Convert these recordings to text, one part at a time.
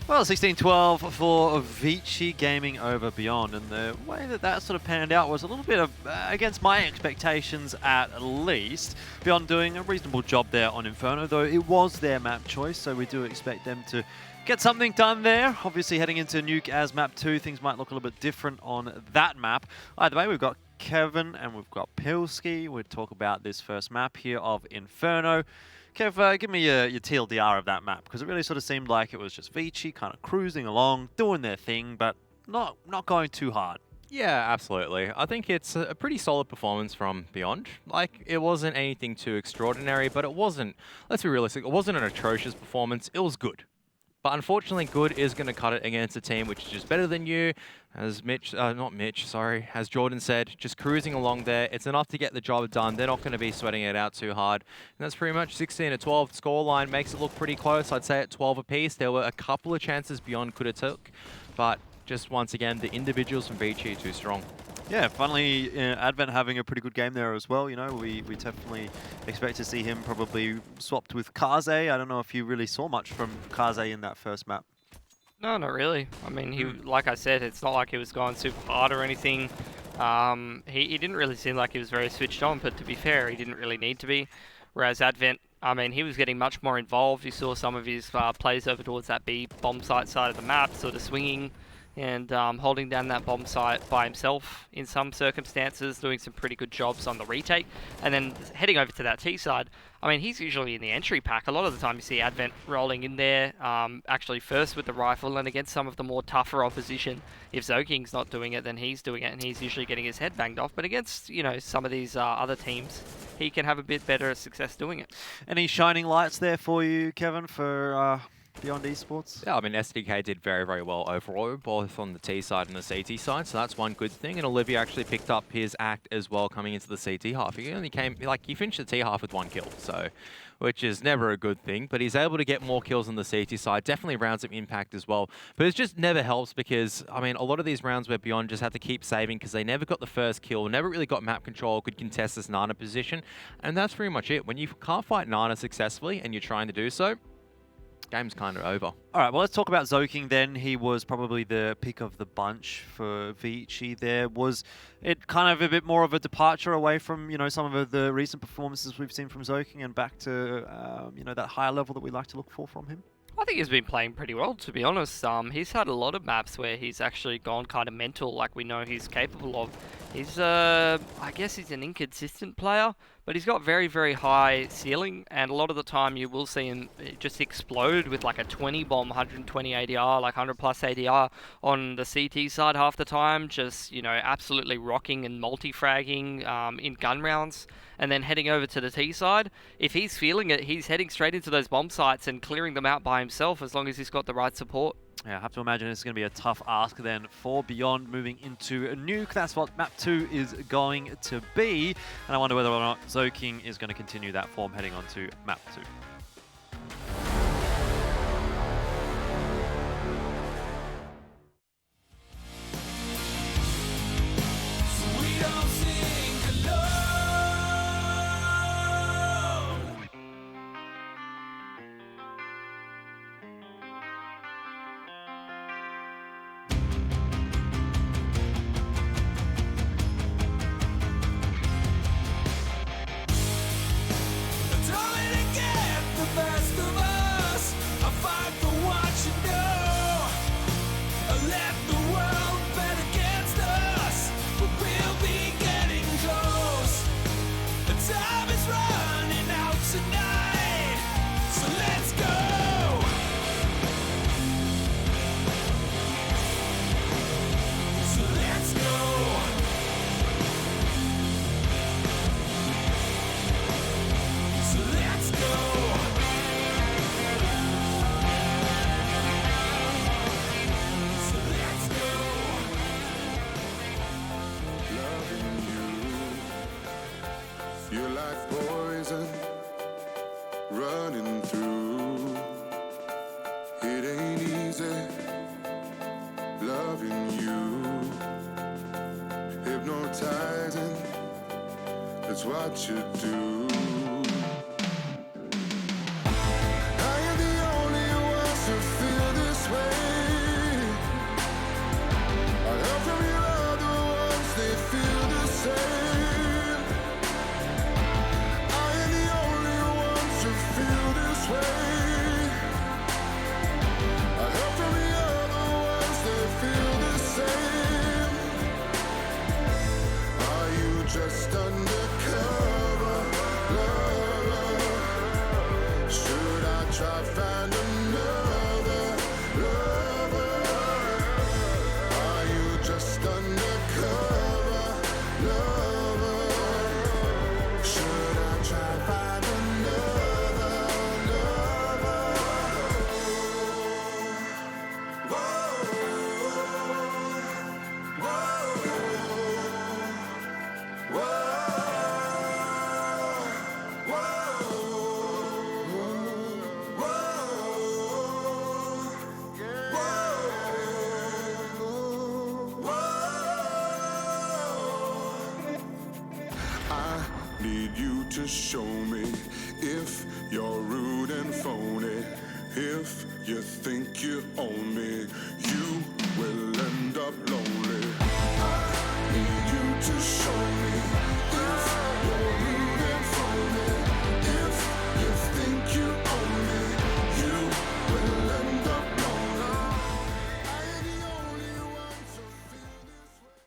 Well, 16-12 for ViCi Gaming over Beyond, and the way that sort of panned out was a little bit of against my expectations at least. Beyond doing a reasonable job there on Inferno, though it was their map choice, so we do expect them to get something done there. Obviously heading into Nuke as map 2, things might look a little bit different on that map. Either way, we've got Kevin and we've got Pilski. We'll talk about this first map here of Inferno. Kev, give me your TLDR of that map, because it really sort of seemed like it was just ViCi kind of cruising along, doing their thing, but not going too hard. Yeah, absolutely. I think it's a pretty solid performance from Beyond. Like, it wasn't anything too extraordinary, but it wasn't, let's be realistic, it wasn't an atrocious performance. It was good. But unfortunately, good is going to cut it against a team which is just better than you. As as Jordan said, just cruising along there. It's enough to get the job done. They're not going to be sweating it out too hard. And that's pretty much 16-12 scoreline. Makes it look pretty close. I'd say at 12 apiece. There were a couple of chances Beyond could have took. But just once again, the individuals from ViCi are too strong. Yeah, funnily, Advent having a pretty good game there as well. You know, we definitely expect to see him probably swapped with Kaze. I don't know if you really saw much from Kaze in that first map. No, not really. I mean, he, like I said, it's not like he was going super hard or anything. He didn't really seem like he was very switched on, but to be fair, he didn't really need to be. Whereas Advent, I mean, he was getting much more involved. You saw some of his plays over towards that B bomb site side of the map, sort of swinging and holding down that bomb site by himself in some circumstances, doing some pretty good jobs on the retake. And then heading over to that T side, I mean, he's usually in the entry pack. A lot of the time you see Advent rolling in there, actually first with the rifle, and against some of the more tougher opposition. If Zoking's not doing it, then he's doing it, and he's usually getting his head banged off. But against, you know, some of these other teams, he can have a bit better success doing it. Any shining lights there for you, Kevin, for Beyond Esports? Yeah, I mean, SDK did very, very well overall, both on the T side and the CT side, so that's one good thing. And Olivia actually picked up his act as well coming into the CT half. He only came, like, he finished the T half with 1 kill, so, which is never a good thing. But he's able to get more kills on the CT side, definitely rounds of impact as well. But it just never helps because, I mean, a lot of these rounds where Beyond just had to keep saving because they never got the first kill, never really got map control, could contest this Nana position. And that's pretty much it. When you can't fight Nana successfully and you're trying to do so, game's kind of over. All right, well, let's talk about Zoking then. He was probably the pick of the bunch for ViCi there. Was it kind of a bit more of a departure away from, you know, some of the recent performances we've seen from Zoking and back to, you know, that higher level that we like to look for from him? I think he's been playing pretty well, to be honest. He's had a lot of maps where he's actually gone kind of mental, like we know he's capable of. He's, I guess he's an inconsistent player, but he's got very, very high ceiling, and a lot of the time you will see him just explode with like a 20 bomb, 120 ADR, like 100 plus ADR on the CT side half the time, just, you know, absolutely rocking and multi-fragging in gun rounds. And then heading over to the T side, if he's feeling it, he's heading straight into those bomb sites and clearing them out by himself as long as he's got the right support. Yeah, I have to imagine it's going to be a tough ask then for Beyond moving into Nuke. That's what map 2 is going to be. And I wonder whether or not Zoking is going to continue that form heading on to map 2. You're like poison running through. It ain't easy loving you. Hypnotizing, that's what you do. I am the only one to feel this way. You think you own me, you will end up lonely. I need you to show me if you're rude and phony. If you think you own me, you will end up lonely. I ain't the only one to feel this way.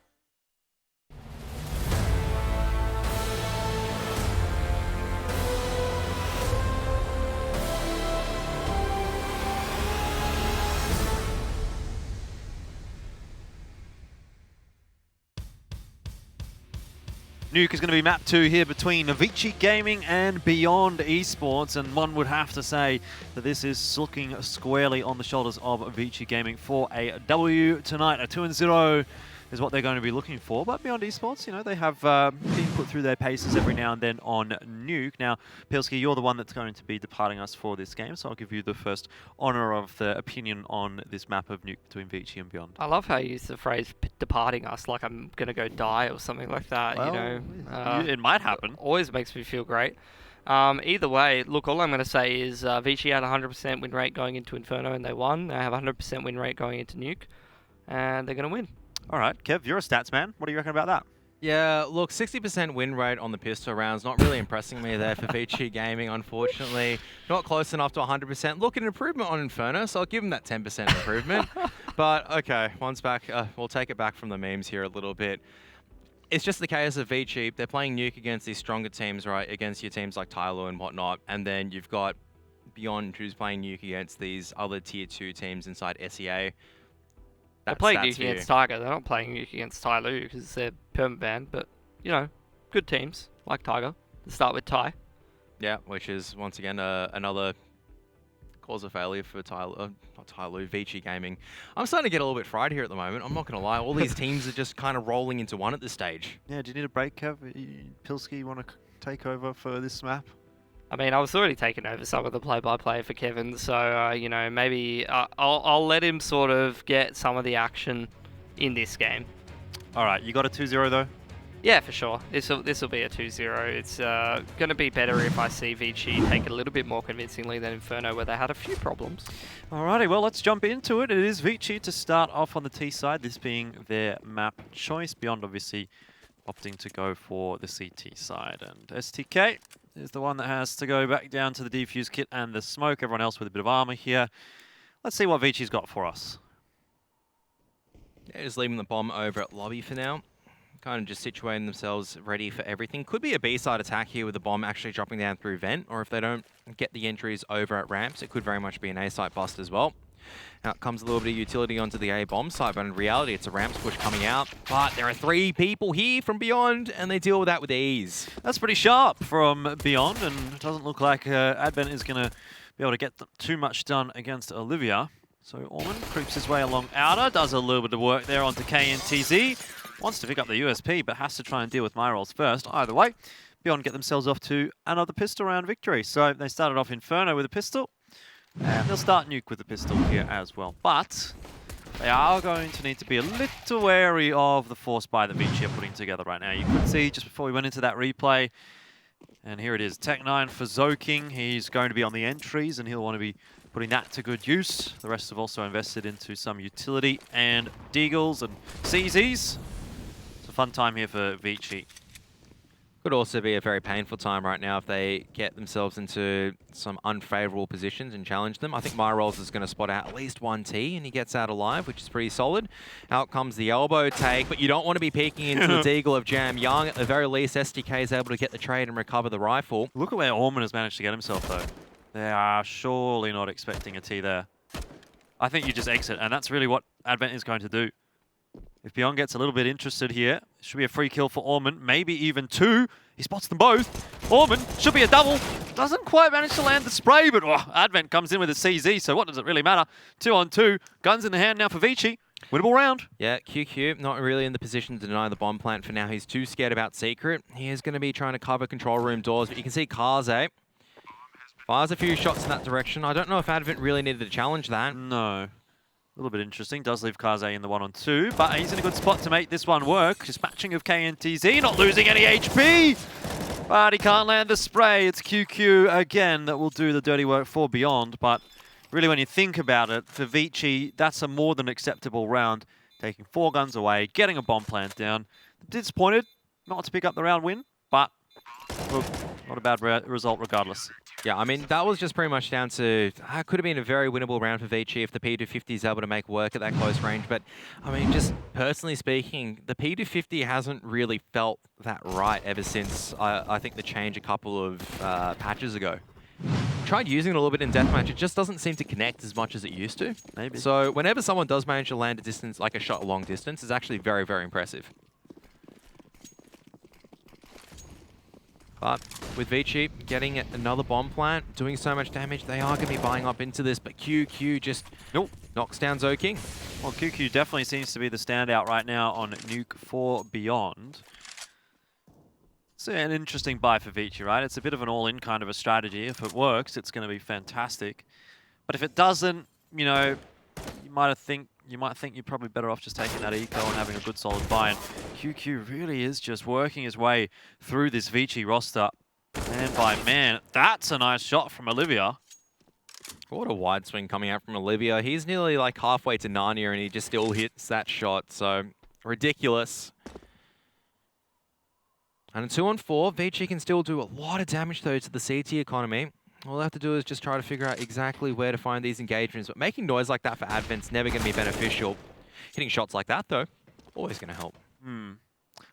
Nuke is going to be map 2 here between ViCi Gaming and Beyond Esports, and one would have to say that this is looking squarely on the shoulders of ViCi Gaming for a W tonight. A 2-0 is what they're going to be looking for, but Beyond Esports, you know, they have been put through their paces every now and then on Nuke. Now, Pilski, you're the one that's going to be departing us for this game, so I'll give you the first honor of the opinion on this map of Nuke between ViCi and Beyond. I love how you use the phrase departing us, like I'm going to go die or something like that, Well, you know. it might happen. Always makes me feel great. Either way, look, all I'm going to say is ViCi had 100% win rate going into Inferno and they won. They have 100% win rate going into Nuke, and they're going to win. All right, Kev, you're a stats man. What do you reckon about that? Yeah, look, 60% win rate on the pistol rounds, not really impressing me there for ViCi Gaming, unfortunately. Not close enough to 100%. Look, an improvement on Inferno, so I'll give them that 10% improvement. But, okay, once back, we'll take it back from the memes here a little bit. It's just the case of ViCi, they're playing Nuke against these stronger teams, right, against your teams like Tylo and whatnot, and then you've got Beyond who's playing Nuke against these other Tier 2 teams inside SEA. They're playing Nuke against Tiger. They're not playing Nuke against Tyloo because they're permabanned, but, you know, good teams like Tiger to start with Ty. Yeah, which is, once again, another cause of failure for Tyloo, not Tyloo, ViCi Gaming. I'm starting to get a little bit fried here at the moment. I'm not going to lie. All these teams are just kind of rolling into one at this stage. Yeah, do you need a break, Kev? Pilski, you want to take over for this map? I mean, I was already taking over some of the play-by-play for Kevin, so, you know, maybe I'll let him sort of get some of the action in this game. All right, you got a 2-0 though? Yeah, for sure. This will be a 2-0. It's going to be better if I see ViCi take it a little bit more convincingly than Inferno, where they had a few problems. Alrighty, well, let's jump into it. It is ViCi to start off on the T side, this being their map choice. Beyond, obviously, opting to go for the CT side. And STK is the one that has to go back down to the defuse kit and the smoke. Everyone else with a bit of armor here. Let's see what ViCi's got for us. Yeah, just leaving the bomb over at lobby for now. Kind of just situating themselves ready for everything. Could be a B-side attack here with the bomb actually dropping down through vent, or if they don't get the entries over at ramps, it could very much be an A-site bust as well. Out comes a little bit of utility onto the A bomb site, but in reality, it's a ramps push coming out. But there are 3 people here from Beyond, and they deal with that with ease. That's pretty sharp from Beyond, and it doesn't look like Advent is going to be able to get too much done against Olivia. So Orman creeps his way along outer, does a little bit of work there onto KNTZ. Wants to pick up the USP, but has to try and deal with my rolls first. Either way, Beyond get themselves off to another pistol round victory. So they started off Inferno with a pistol, and they'll start Nuke with a pistol here as well. But they are going to need to be a little wary of the force buy that ViCi are putting together right now. You could see just before we went into that replay, and here it is, Tech9 for Zoking. He's going to be on the entries, and he'll want to be putting that to good use. The rest have also invested into some utility and Deagles and CZs. It's a fun time here for ViCi. Could also be a very painful time right now if they get themselves into some unfavorable positions and challenge them. I think MyRolls is going to spot out at least 1 T, and he gets out alive, which is pretty solid. Out comes the elbow take, but you don't want to be peeking into the deagle of Jam Young. At the very least, STK is able to get the trade and recover the rifle. Look at where Orman has managed to get himself, though. They are surely not expecting a T there. I think you just exit, and that's really what Advent is going to do. If Beyond gets a little bit interested here, it should be a free kill for Orman, maybe even 2. He spots them both. Orman should be a double. Doesn't quite manage to land the spray, but Advent comes in with a CZ, so what does it really matter? 2 on 2. Guns in the hand now for ViCi. Winnable round. Yeah, QQ not really in the position to deny the bomb plant for now. He's too scared about Secret. He is going to be trying to cover control room doors, but you can see Kaze fires a few shots in that direction. I don't know if Advent really needed to challenge that. No. A little bit interesting. Does leave Kaze in the 1 on 2, but he's in a good spot to make this one work. Dispatching of KNTZ, not losing any HP, but he can't land the spray. It's QQ again that will do the dirty work for Beyond, but really, when you think about it, for ViCi, that's a more than acceptable round. Taking 4 guns away, getting a bomb plant down. Disappointed not to pick up the round win, but look, not a bad result regardless. Yeah, I mean, that was just pretty much down to, could have been a very winnable round for ViCi if the P250 is able to make work at that close range. But, I mean, just personally speaking, the P250 hasn't really felt that right ever since, I think, the change a couple of patches ago. Tried using it a little bit in deathmatch, it just doesn't seem to connect as much as it used to. Maybe. So whenever someone does manage to land a distance, like a shot a long distance, it's actually very, very impressive. But with ViCi getting another bomb plant, doing so much damage, they are going to be buying up into this, but QQ just knocks down ZoKing. Well, QQ definitely seems to be the standout right now on Nuke 4 Beyond. It's an interesting buy for ViCi, right? It's a bit of an all-in kind of a strategy. If it works, it's going to be fantastic. But if it doesn't, you know, you might think you're probably better off just taking that eco and having a good solid buy. And QQ really is just working his way through this ViCi roster. Man by man, that's a nice shot from Olivia. What a wide swing coming out from Olivia. He's nearly like halfway to Narnia and he just still hits that shot. So ridiculous. And a 2-on-4, ViCi can still do a lot of damage though to the CT economy. All they have to do is just try to figure out exactly where to find these engagements. But making noise like that for Advent's never going to be beneficial. Hitting shots like that though, always going to help.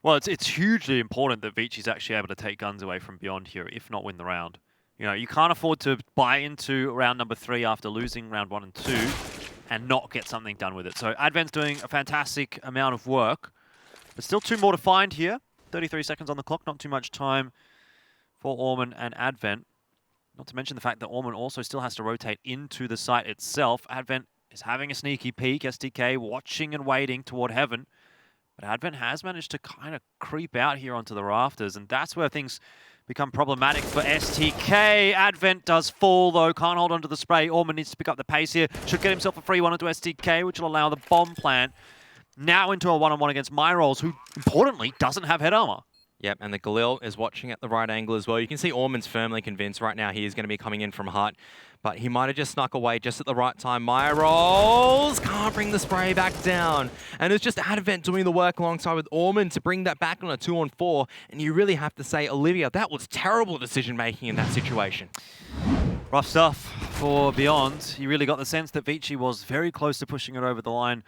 Well, it's hugely important that ViCi's actually able to take guns away from Beyond here, if not win the round. You know, you can't afford to buy into round number 3 after losing round 1 and 2 and not get something done with it. So Advent's doing a fantastic amount of work. There's still 2 more to find here. 33 seconds on the clock, not too much time for Orman and Advent. Not to mention the fact that Orman also still has to rotate into the site itself. Advent is having a sneaky peek. STK watching and waiting toward heaven. But Advent has managed to kind of creep out here onto the rafters, and that's where things become problematic for STK. Advent does fall, though. Can't hold onto the spray. Orman needs to pick up the pace here. Should get himself a free one into STK, which will allow the bomb plant now into a one-on-one against Myrolls, who, importantly, doesn't have head armor. Yep, and the Galil is watching at the right angle as well. You can see Orman's firmly convinced right now he is going to be coming in from hut, but he might have just snuck away just at the right time. Myrolls can't bring the spray back down. And it's just Advent doing the work alongside with Orman to bring that back on a 2-on-4. And you really have to say, Olivia, that was terrible decision-making in that situation. Rough stuff for Beyond. You really got the sense that ViCi was very close to pushing it over the line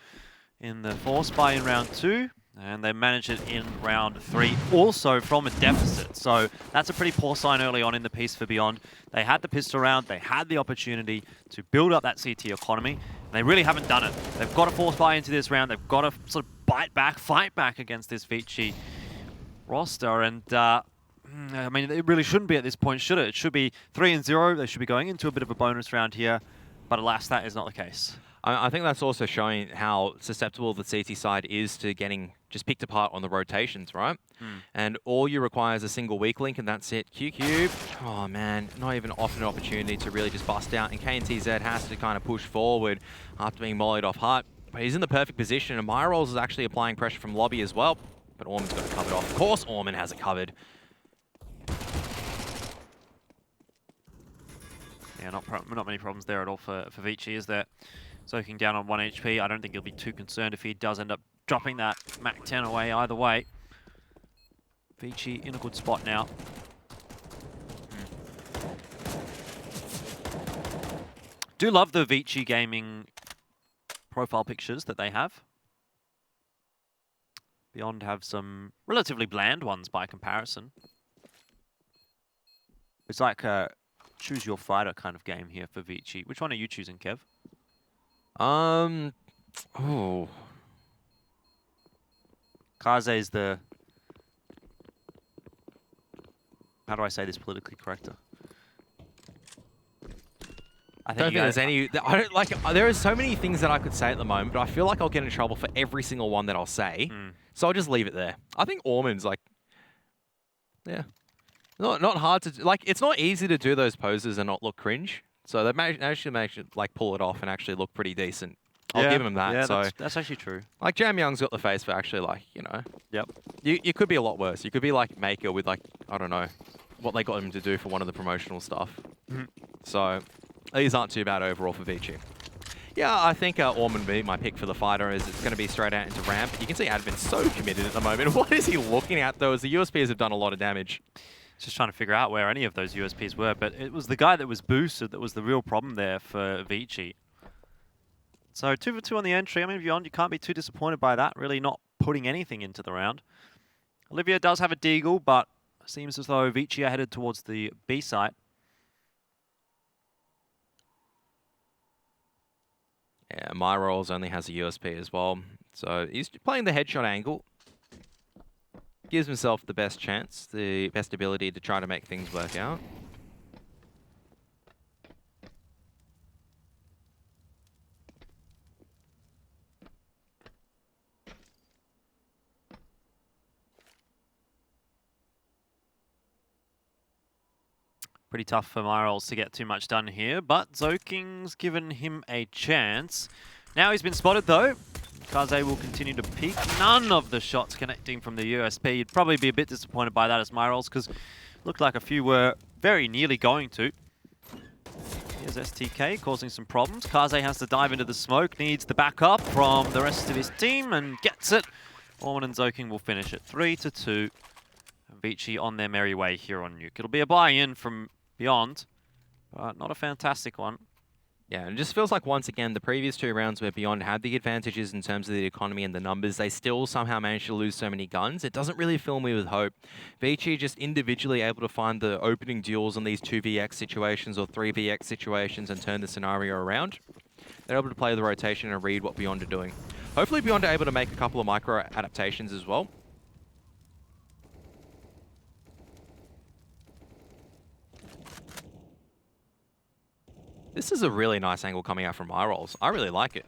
in the force buy in round 2. And they managed it in round 3, also from a deficit. So that's a pretty poor sign early on in the piece for Beyond. They had the pistol round, they had the opportunity to build up that CT economy, and they really haven't done it. They've got to force buy into this round, they've got to sort of bite back, fight back against this ViCi roster, and I mean, it really shouldn't be at this point, should it? It should be 3-0, they should be going into a bit of a bonus round here, but alas, that is not the case. I think that's also showing how susceptible the CT side is to getting just picked apart on the rotations, right? And all you require is a single weak link, and that's it. QQ, oh man, not even often an opportunity to really just bust out, and KNTZ has to kind of push forward after being mollied off hut. But he's in the perfect position, and Myrolls is actually applying pressure from lobby as well, but Orman's got it covered off. Of course Orman has it covered. Yeah, not many problems there at all for ViCi, is there? Soaking down on 1 HP. I don't think he'll be too concerned if he does end up dropping that Mac 10 away either way. ViCi in a good spot now. Do love the ViCi gaming profile pictures that they have. Beyond have some relatively bland ones by comparison. It's like a choose your fighter kind of game here for ViCi. Which one are you choosing, Kev? Kaze is the... How do I say this politically correcter? I don't think there's any... I don't like. There are so many things that I could say at the moment, but I feel like I'll get in trouble for every single one that I'll say. So I'll just leave it there. I think Orman's like... Yeah. Not hard to... Like, it's not easy to do those poses and not look cringe. So they actually managed to like pull it off and actually look pretty decent. I'll give him that. Yeah, so that's actually true. Like Jam Young's got the face for actually like, you know. Yep. You could be a lot worse. You could be like Maker with like, I don't know, what they got him to do for one of the promotional stuff. So these aren't too bad overall for ViCi. Yeah, I think Orman will be my pick for the fighter, as it's going to be straight out into ramp. You can see Advent's so committed at the moment. What is he looking at, though, as the USPs have done a lot of damage? Just trying to figure out where any of those USPs were, but it was the guy that was boosted that was the real problem there for ViCi. So 2 for 2 on the entry. I mean, Beyond, you can't be too disappointed by that, really not putting anything into the round. Olivia does have a deagle, but seems as though ViCi are headed towards the B site. Yeah, MyRolls only has a USP as well. So he's playing the headshot angle. Gives himself the best chance, the best ability to try to make things work out. Pretty tough for MyRolls to get too much done here, but Zoking's given him a chance. Now he's been spotted though. Kaze will continue to peek. None of the shots connecting from the USP. You'd probably be a bit disappointed by that as MyRolls, because looked like a few were very nearly going to. Here's STK causing some problems. Kaze has to dive into the smoke, needs the backup from the rest of his team and gets it. Orman and Zoking will finish it 3-2. ViCi on their merry way here on Nuke. It'll be a buy-in from Beyond, but not a fantastic one. Yeah, and it just feels like once again, the previous 2 rounds where Beyond had the advantages in terms of the economy and the numbers, they still somehow managed to lose so many guns. It doesn't really fill me with hope. ViCi just individually able to find the opening duels on these 2vx situations or 3vx situations and turn the scenario around. They're able to play the rotation and read what Beyond are doing. Hopefully Beyond are able to make a couple of micro adaptations as well. This is a really nice angle coming out from MyRolls. I really like it.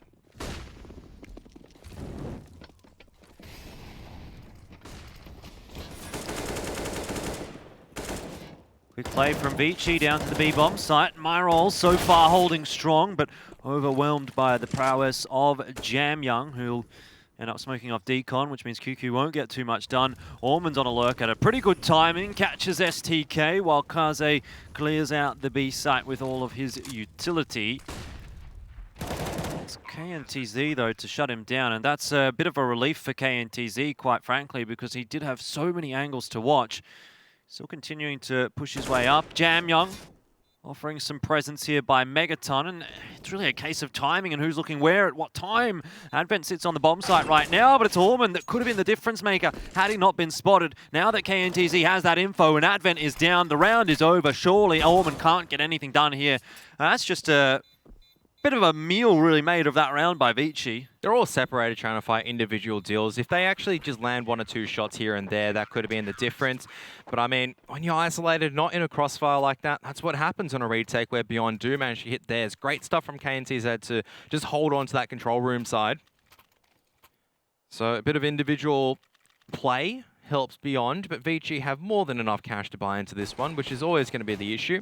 Quick play from ViCi down to the B-bomb site. MyRolls so far holding strong, but overwhelmed by the prowess of Jamyoung, who'll end up smoking off Decon, which means QQ won't get too much done. Orman's on a lurk at a pretty good timing, catches STK, while Kaze clears out the B site with all of his utility. It's KNTZ, though, to shut him down, and that's a bit of a relief for KNTZ, quite frankly, because he did have so many angles to watch. Still continuing to push his way up. Jamyoung offering some presence here by Megaton, and it's really a case of timing and who's looking where at what time. Advent sits on the bomb site right now, but it's Orman that could have been the difference maker had he not been spotted. Now that KNTZ has that info and Advent is down, the round is over. Surely Orman can't get anything done here. That's just a bit of a meal really made of that round by ViCi. They're all separated trying to fight individual deals. If they actually just land 1 or 2 shots here and there, that could have been the difference. But I mean, when you're isolated, not in a crossfire like that, that's what happens on a retake where Beyond do manage to hit theirs. Great stuff from KNTZ to just hold on to that control room side. So a bit of individual play helps Beyond, but ViCi have more than enough cash to buy into this one, which is always going to be the issue,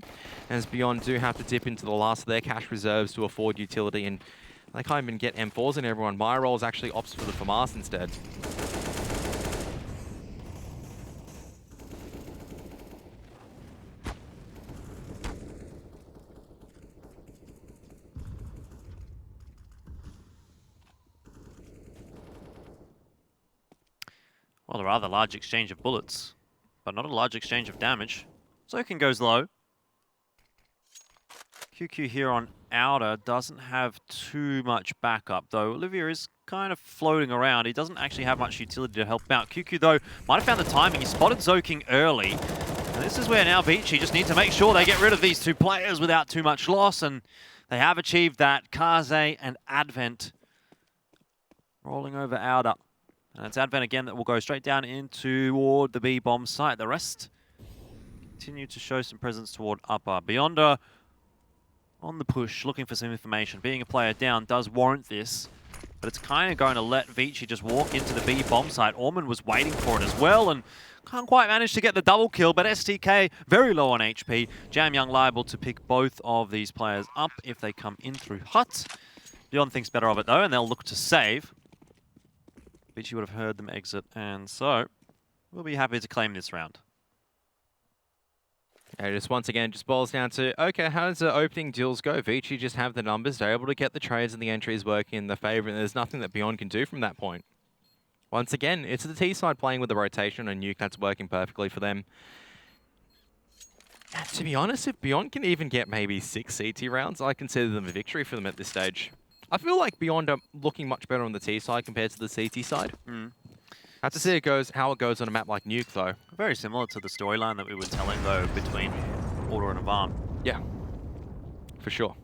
as Beyond do have to dip into the last of their cash reserves to afford utility, and they can't even get M4s in everyone. MyRolls actually opts for the FAMAS instead. Well, a rather large exchange of bullets, but not a large exchange of damage. Zokin goes low. QQ here on outer doesn't have too much backup, though. Olivia is kind of floating around. He doesn't actually have much utility to help out. QQ, though, might have found the timing. He spotted Zoking early. And this is where now ViCi just need to make sure they get rid of these 2 players without too much loss, and they have achieved that. Kaze and Advent rolling over outer. And it's Advent again that will go straight down in toward the B-bomb site. The rest continue to show some presence toward upper. Beyonder on the push, looking for some information. Being a player down does warrant this, but it's kind of going to let ViCi just walk into the B-bomb site. Orman was waiting for it as well, and can't quite manage to get the double kill, but STK very low on HP. Jamyoung liable to pick both of these players up if they come in through hut. Beyond thinks better of it, though, and they'll look to save. ViCi would have heard them exit, and so we'll be happy to claim this round. And just once again, just boils down to, okay, how does the opening deals go? ViCi just have the numbers. They're able to get the trades and the entries working in their favor, and there's nothing that Beyond can do from that point. Once again, it's the T side playing with the rotation, and Nuke, that's working perfectly for them. And to be honest, if Beyond can even get maybe 6 CT rounds, I consider them a victory for them at this stage. I feel like Beyond are looking much better on the T side compared to the CT side. Have to see how it goes on a map like Nuke, though. Very similar to the storyline that we were telling, though, between Order and Avant. Yeah, for sure.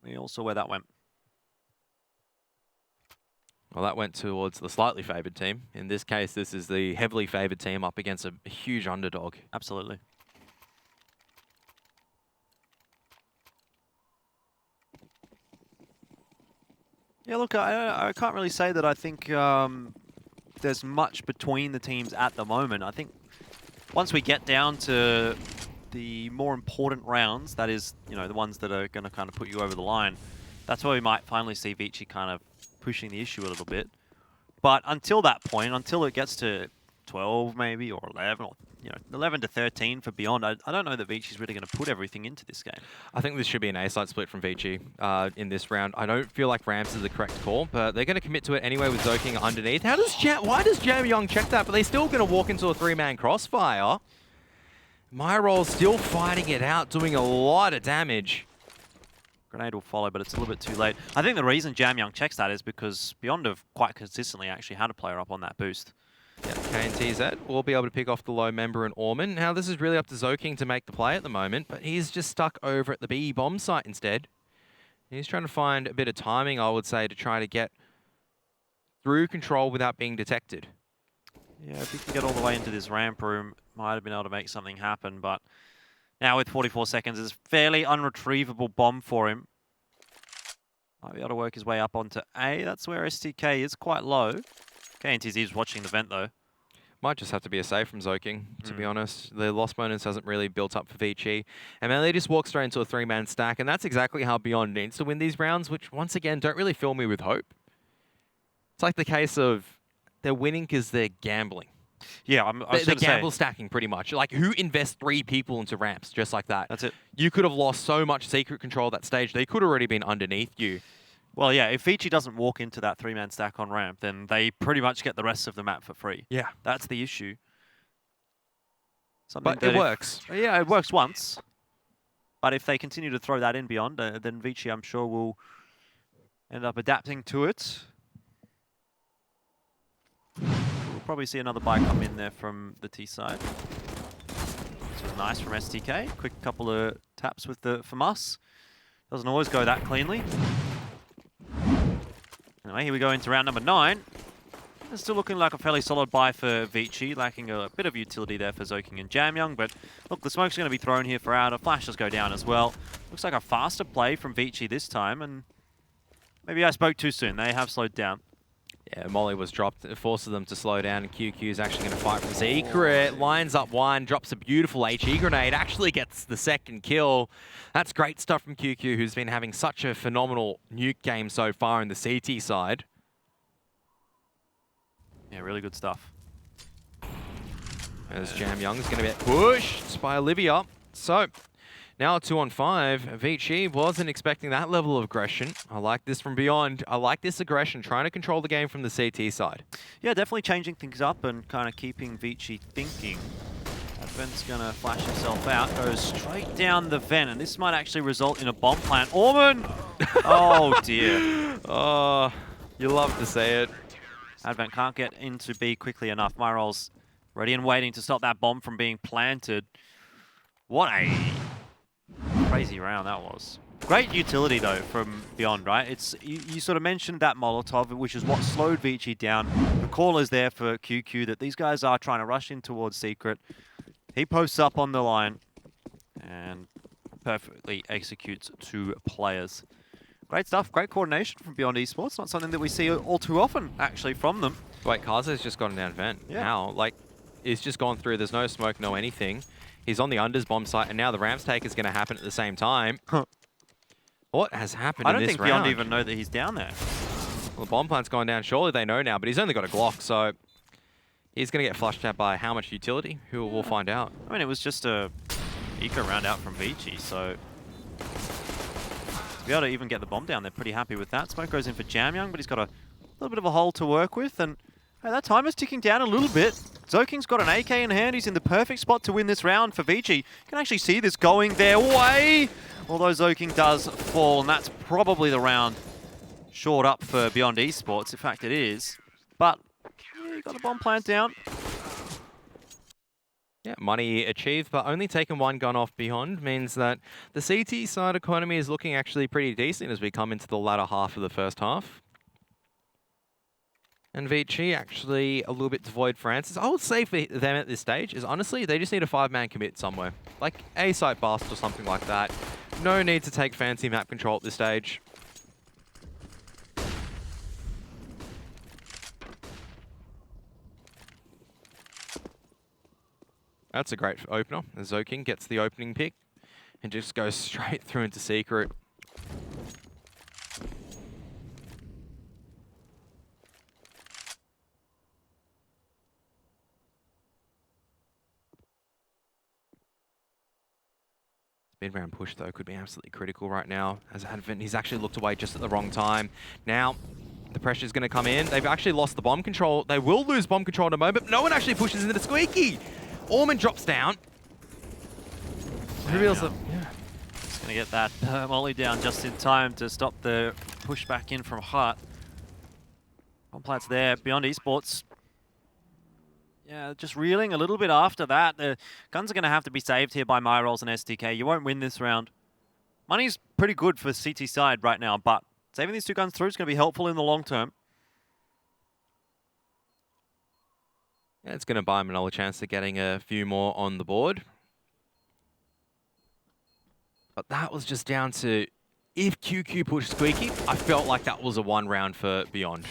We all saw where that went. Well, that went towards the slightly favoured team. In this case, this is the heavily favoured team up against a huge underdog. Absolutely. Yeah, look, I can't really say that I think there's much between the teams at the moment. I think once we get down to the more important rounds, that is, you know, the ones that are going to kind of put you over the line, that's where we might finally see ViCi kind of pushing the issue a little bit. But until that point, until it gets to 12 maybe, or 11, or 11 to 13 for Beyond, I don't know that ViCi's really going to put everything into this game. I think this should be an A-side split from ViCi in this round. I don't feel like Ramps is the correct call, but they're going to commit to it anyway with Zoking underneath. Why does Jam Young check that? But they're still going to walk into a 3-man crossfire. Myroll's still fighting it out, doing a lot of damage. Grenade will follow, but it's a little bit too late. I think the reason Jam Young checks that is because Beyond have quite consistently actually had a player up on that boost. Yeah, KNTZ will be able to pick off the low member and Orman. Now, this is really up to Zoking to make the play at the moment, but he's just stuck over at the B bomb site instead. He's trying to find a bit of timing, I would say, to try to get through control without being detected. Yeah, if he can get all the way into this ramp room, might have been able to make something happen, but now with 44 seconds, it's a fairly unretrievable bomb for him. Might be able to work his way up onto A. That's where STK is quite low. KNTZ is watching the vent, though. Might just have to be a save from Zoking, to be honest. The loss bonus hasn't really built up for ViCi. And Melee just walks straight into a 3-man stack, and that's exactly how Beyond needs to win these rounds, which, once again, don't really fill me with hope. It's like the case of they're winning because they're gambling. Yeah, they're gamble stacking, pretty much. Like, who invests 3 people into ramps just like that? That's it. You could have lost so much secret control at that stage. They could have already been underneath you. Well, yeah, if ViCi doesn't walk into that 3-man stack on ramp, then they pretty much get the rest of the map for free. Yeah. That's the issue. But it works. Yeah, it works once. But if they continue to throw that in Beyond, then ViCi, I'm sure, will end up adapting to it. We'll probably see another buy come in there from the T side. This was nice from STK. Quick couple of taps with the FAMAS. Doesn't always go that cleanly. Anyway, here we go into round number 9. It's still looking like a fairly solid buy for ViCi, lacking a bit of utility there for Zoking and Jam Young, but look, the smoke's going to be thrown here for Outer. Flashes go down as well. Looks like a faster play from ViCi this time, and maybe I spoke too soon. They have slowed down. Yeah, Molly was dropped. It forces them to slow down, and QQ is actually going to fight from Secret. Lines up one, drops a beautiful HE grenade, actually gets the second kill. That's great stuff from QQ, who's been having such a phenomenal Nuke game so far in the CT side. Yeah, really good stuff. As Jam Young's going to get pushed by Olivia. So, now 2-on-5. ViCi wasn't expecting that level of aggression. I like this from Beyond. I like this aggression, trying to control the game from the CT side. Yeah, definitely changing things up and kind of keeping ViCi thinking. That vent's going to flash himself out, goes straight down the vent, and this might actually result in a bomb plant. Orman! Oh, dear. Oh, you love to see it. Advent can't get into B quickly enough. Myroll's ready and waiting to stop that bomb from being planted. What a crazy round that was. Great utility, though, from Beyond, right? It's you sort of mentioned that Molotov, which is what slowed ViCi down. The call is there for QQ that these guys are trying to rush in towards Secret. He posts up on the line and perfectly executes 2 players. Great stuff, great coordination from Beyond Esports. Not something that we see all too often, actually, from them. Wait, Kaza's just gotten down vent now. Like, he's just gone through. There's no smoke, no anything. He's on the unders bomb site, and now the ramps take is going to happen at the same time. What has happened in this round? I don't think Beyond even know that he's down there. Well, the bomb plant's gone down. Surely they know now, but he's only got a Glock, so he's going to get flushed out by how much utility? We'll find out. I mean, it was just a eco round out from ViCi, so to be able to even get the bomb down, they're pretty happy with that. Smoke goes in for Jamyoung, but he's got a little bit of a hole to work with, and hey, that timer's ticking down a little bit. Zoking's got an AK in hand. He's in the perfect spot to win this round for ViCi. You can actually see this going their way, although Zoking does fall, and that's probably the round short up for Beyond Esports. In fact, it is. But yeah, you got a bomb plant down. Yeah, money achieved, but only taking one gun off Beyond means that the CT side economy is looking actually pretty decent as we come into the latter half of the first half. And ViCi actually a little bit devoid for answers. I would say for them at this stage is honestly, they just need a 5-man commit somewhere. Like A-site bust or something like that. No need to take fancy map control at this stage. That's a great opener. Zoking gets the opening pick and just goes straight through into Secret. Mid-round push, though, could be absolutely critical right now. As Advent, he's actually looked away just at the wrong time. Now, the pressure's going to come in. They've actually lost the bomb control. They will lose bomb control in a moment, but no one actually pushes into the Squeaky. Orman drops down. Reveals the... Yeah. Just going to get that molly down just in time to stop the push back in from Hart. Bomb plant's there. Beyond Esports. Yeah, just reeling a little bit after that. The guns are going to have to be saved here by Myrolls and SDK. You won't win this round. Money's pretty good for CT side right now, but saving these two guns through is going to be helpful in the long term. Yeah, it's going to buy him another chance of getting a few more on the board. But that was just down to if QQ pushed Squeaky, I felt like that was a one round for Beyond.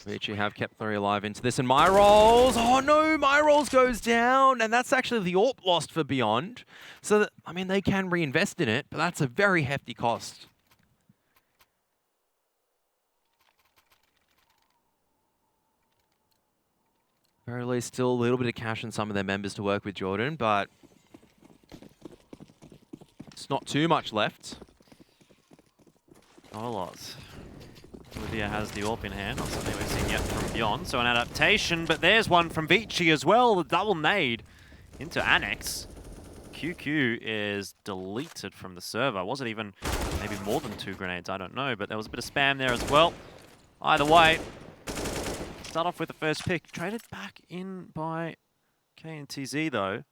ViCi have kept 3 alive into this, and Myrolls, oh no, Myrolls goes down, and that's actually the AWP lost for Beyond. So, that, I mean, they can reinvest in it, but that's a very hefty cost. Very least, still a little bit of cash in some of their members to work with Jordan, but it's not too much left. Not a lot. Olivia has the AWP in hand, not something we've seen yet from Beyond, so an adaptation, but there's one from ViCi as well, the double nade into Annex. QQ is deleted from the server. Was it even maybe more than 2 grenades? I don't know, but there was a bit of spam there as well. Either way, start off with the first pick. Traded back in by KNTZ though.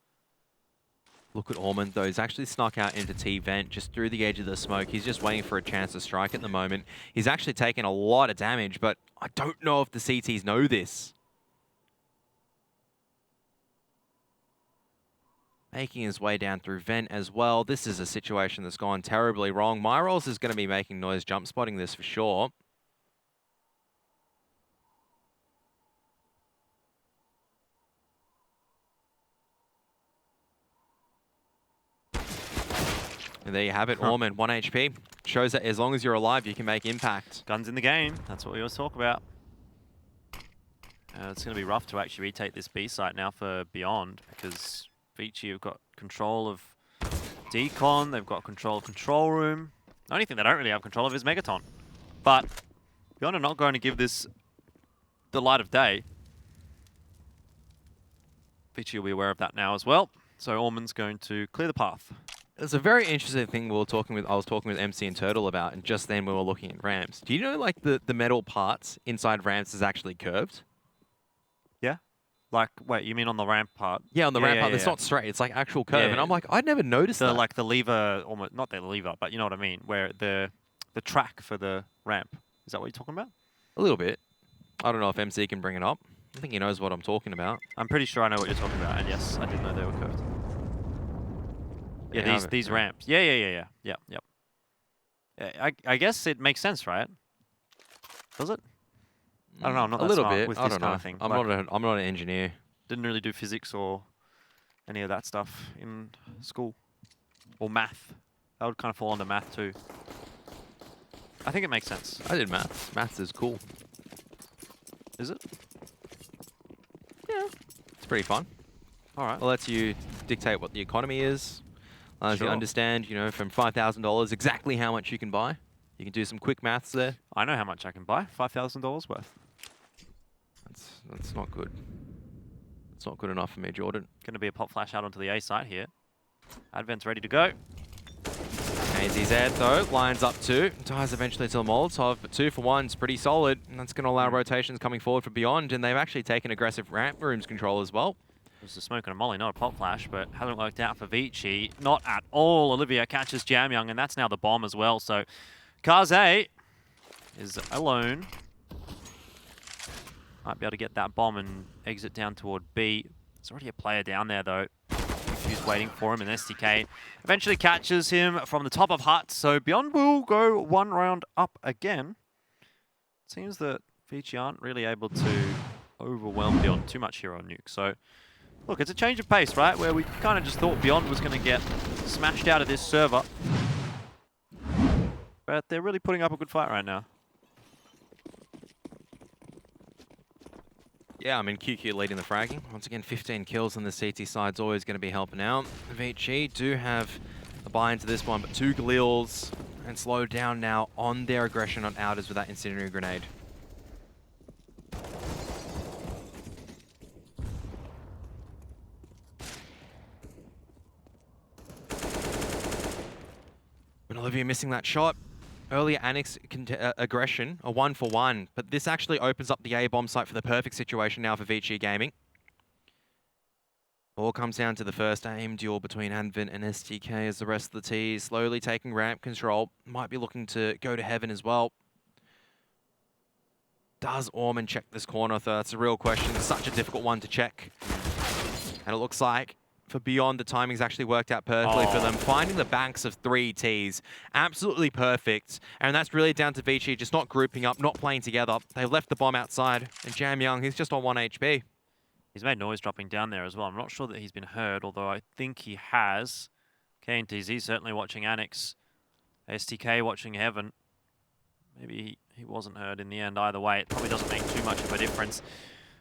Look at Orman, though. He's actually snuck out into T-Vent just through the edge of the smoke. He's just waiting for a chance to strike at the moment. He's actually taken a lot of damage, but I don't know if the CTs know this. Making his way down through Vent as well. This is a situation that's gone terribly wrong. Myrolls is going to be making noise jump spotting this for sure. And there you have it, Orman, 1 HP. Shows that as long as you're alive, you can make impact. Guns in the game, that's what we always talk about. It's going to be rough to actually retake this B site now for Beyond, because ViCi have got control of Decon, they've got control of Control Room. The only thing they don't really have control of is Megaton. But Beyond are not going to give this the light of day. ViCi will be aware of that now as well. So Orman's going to clear the path. There's a very interesting thing I was talking with MC and Turtle about, and just then we were looking at ramps. Do you know, like, the metal parts inside ramps is actually curved? Yeah? Like, wait, you mean on the ramp part? Yeah, on the ramp part, it's not straight. It's like actual curve. Yeah, and I'm like, I'd never noticed that. Like the lever, almost, not the lever, but you know what I mean, where the track for the ramp. Is that what you're talking about? A little bit. I don't know if MC can bring it up. I think he knows what I'm talking about. I'm pretty sure I know what you're talking about, and yes, I did know they were curved. Yeah, these ramps. Yeah. I guess it makes sense, right? Does it? I don't know. I'm not a that little smart bit. with I this don't kind know. of thing. I'm not an engineer. Didn't really do physics or any of that stuff in school, or math. That would kind of fall under math too. I think it makes sense. I did maths. Maths is cool. Is it? Yeah. It's pretty fun. All right. It lets you dictate what the economy is. As you Sure. understand, you know, from $5,000 exactly how much you can buy. You can do some quick maths there. I know how much I can buy. $5,000 worth. That's not good. It's not good enough for me, Jordan. Going to be a pop flash out onto the A site here. Advent's ready to go. AZZ though lines up 2, dies eventually to the Molotov, but 2 for 1 is pretty solid, and that's going to allow rotations coming forward for Beyond, and they've actually taken aggressive ramp rooms control as well. It was a smoke and a molly, not a pop flash, but hasn't worked out for ViCi. Not at all. Olivia catches Jamyoung, and that's now the bomb as well. So Kaze is alone. Might be able to get that bomb and exit down toward B. There's already a player down there, though. Who's waiting for him, and STK eventually catches him from the top of hut. So Beyond will go 1 round up again. Seems that ViCi aren't really able to overwhelm Beyond too much here on Nuke. So look, it's a change of pace, right? Where we kind of just thought Beyond was going to get smashed out of this server. But they're really putting up a good fight right now. Yeah, I mean, QQ leading the fragging. Once again, 15 kills on the CT side's always going to be helping out. ViCi do have a buy into this one, but 2 Galils and slowed down now on their aggression on outers with that incendiary grenade. And Olivia missing that shot. Earlier Annex aggression, a 1 for 1, but this actually opens up the A bomb site for the perfect situation now for ViCi Gaming. All comes down to the first aim duel between Advent and STK as the rest of the T slowly taking ramp control. Might be looking to go to heaven as well. Does Orman check this corner though? That's a real question. It's such a difficult one to check. And it looks like for Beyond, the timing's actually worked out perfectly for them. Finding the banks of 3 Ts, absolutely perfect. And that's really down to ViCi just not grouping up, not playing together. They left the bomb outside. And Jamyoung, he's just on 1 HP. He's made noise dropping down there as well. I'm not sure that he's been heard, although I think he has. KNTZ certainly watching Annex. STK watching Heaven. Maybe he wasn't heard in the end either way. It probably doesn't make too much of a difference.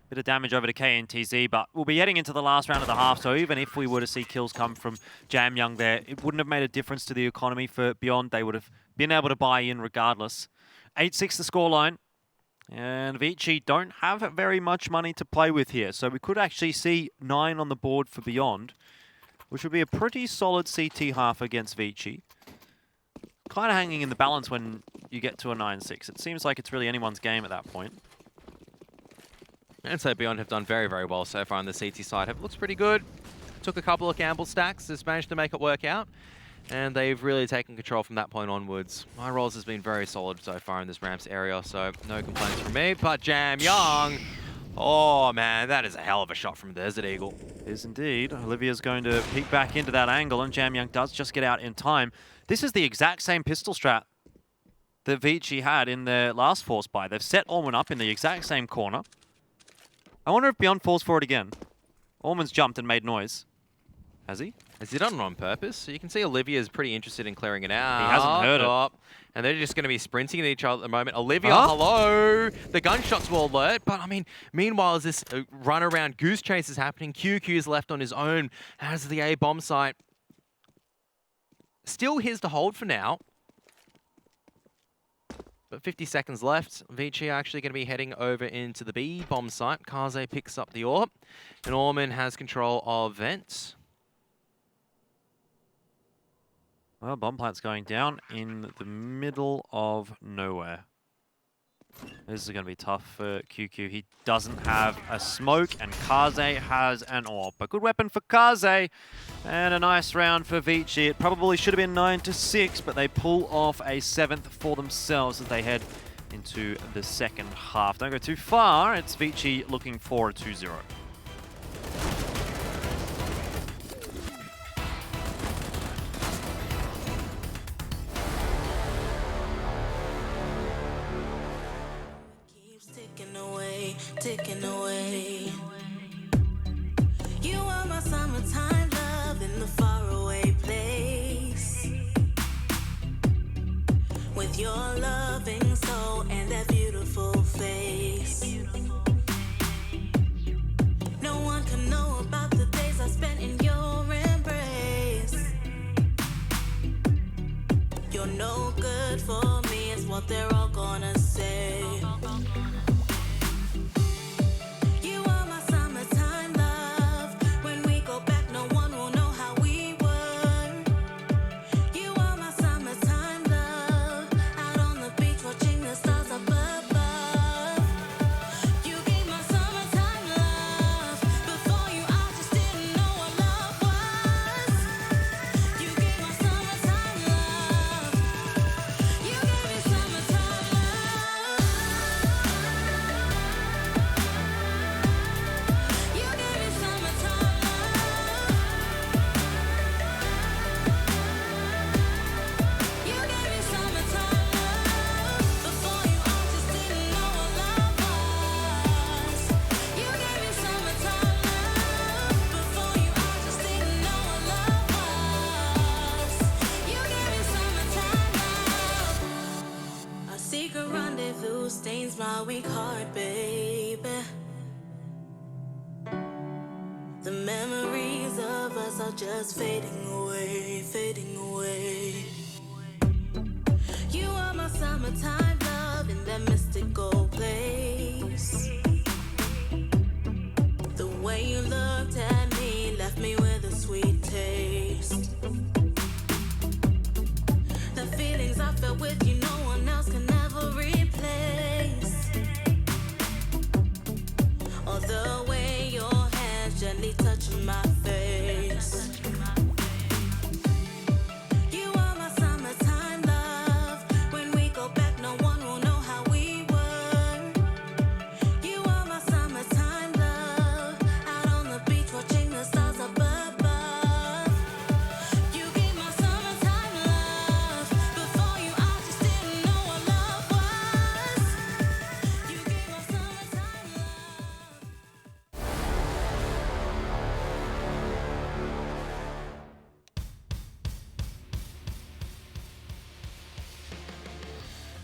Bit of damage over to KNTZ, but we'll be heading into the last round of the half, so even if we were to see kills come from Jamyoung there, it wouldn't have made a difference to the economy for Beyond. They would have been able to buy in regardless. 8-6 the scoreline, and ViCi don't have very much money to play with here, so we could actually see 9 on the board for Beyond, which would be a pretty solid CT half against ViCi. Kind of hanging in the balance when you get to a 9-6. It seems like it's really anyone's game at that point. And so Beyond have done very, very well so far on the CT side. It looks pretty good. Took a couple of gamble stacks, has managed to make it work out. And they've really taken control from that point onwards. My rolls has been very solid so far in this ramps area, so no complaints from me. But Jamyoung, oh man, that is a hell of a shot from Desert Eagle. It is indeed. Olivia's going to peek back into that angle, and Jamyoung does just get out in time. This is the exact same pistol strat that ViCi had in their last force buy. They've set Orman up in the exact same corner. I wonder if Beyond falls for it again. Orman's jumped and made noise. Has he? Has he done it on purpose? So you can see Olivia's pretty interested in clearing it out. He hasn't heard it. And they're just going to be sprinting at each other at the moment. Olivia, hello! The gunshots will alert, but I mean, meanwhile, as this run around goose chase is happening, QQ is left on his own as the A bomb site. Still his to hold for now. But 50 seconds left. ViCi are actually going to be heading over into the B bomb site. Kaze picks up the AWP, and Orman has control of Vent. Well, bomb plant's going down in the middle of nowhere. This is going to be tough for QQ. He doesn't have a smoke, and Kaze has an AWP. A good weapon for Kaze, and a nice round for ViCi. It probably should have been 9-6, but they pull off a 7th for themselves as they head into the second half. Don't go too far. It's ViCi looking for a 2-0. Ticking away. You are my summertime love in the faraway place. With your love no good for me is what they're all gonna say. You are my summertime love. When we go back, no one will know how we were. You are my summertime love. Out on the beach watching the stars up above. You gave my summertime love. Before you, I just didn't know what love was. You gave my summertime love. You gave me summertime love. You gave me summertime love. You gave me summertime love. Before you, I just didn't know what love was. You gave me summertime love. Before you, I just didn't know what love was. You gave me summertime love. Our secret rendezvous stains my weak heart, baby. The memories of us are just fading away, fading away. You are my summertime love in that mystical place. The way you looked at me left me with a sweet taste. The feelings I felt with you, no one else can ever replace. Or the way your hands gently touching my face. You are my summertime love. When we go back, no one will know how we were. You are my summertime love. Out on the beach watching the stars up above. You gave my summertime love. Before you, I just didn't know what love was. You gave my summertime love.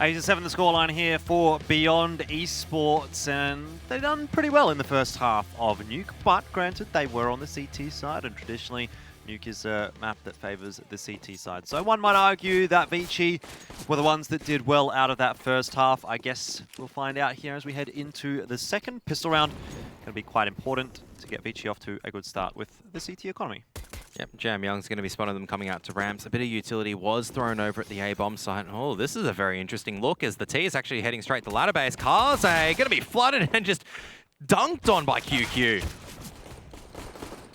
Eight to 7 the scoreline here for Beyond Esports, and they've done pretty well in the first half of Nuke, but granted they were on the CT side, and traditionally Nuke is a map that favours the CT side. So one might argue that ViCi were the ones that did well out of that first half. I guess we'll find out here as we head into the second pistol round. Going to be quite important to get ViCi off to a good start with the CT economy. Yep, Jam Young's going to be spotting them coming out to ramps. A bit of utility was thrown over at the A-bomb site. Oh, this is a very interesting look as the T is actually heading straight to ladder base. Kaze going to be flooded and just dunked on by QQ.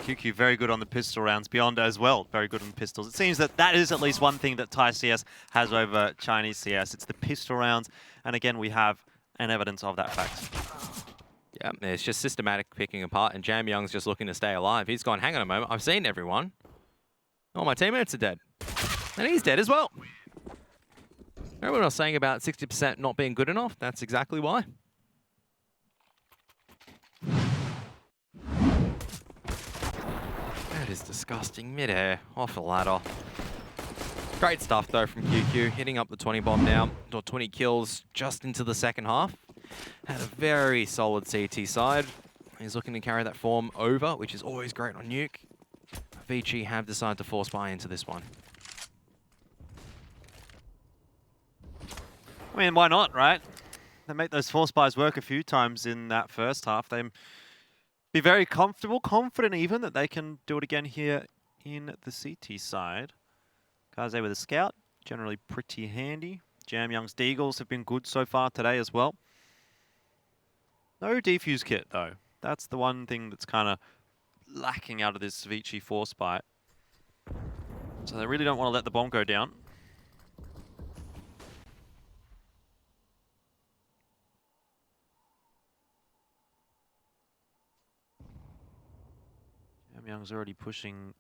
QQ very good on the pistol rounds. Beyond as well, very good on the pistols. It seems that that is at least one thing that Thai CS has over Chinese CS. It's the pistol rounds, and again we have an evidence of that fact. Yeah, it's just systematic picking apart, and Jam Young's just looking to stay alive. He's gone, hang on a moment, I've seen everyone. All my teammates are dead. And he's dead as well. Remember what I was saying about 60% not being good enough? That's exactly why. That is disgusting. Mid-air, off the ladder. Great stuff though from QQ, hitting up the 20 bomb now, or 20 kills just into the second half. Had a very solid CT side. He's looking to carry that form over, which is always great on Nuke. ViCi have decided to force buy into this one. I mean, why not, right? They make those force buys work a few times in that first half. They be very comfortable, confident even, that they can do it again here in the CT side. Kaze with a scout, generally pretty handy. Jam Young's Deagles have been good so far today as well. No defuse kit though. That's the one thing that's kind of lacking out of this ViCi force buy. So they really don't want to let the bomb go down. Jam Young's already pushing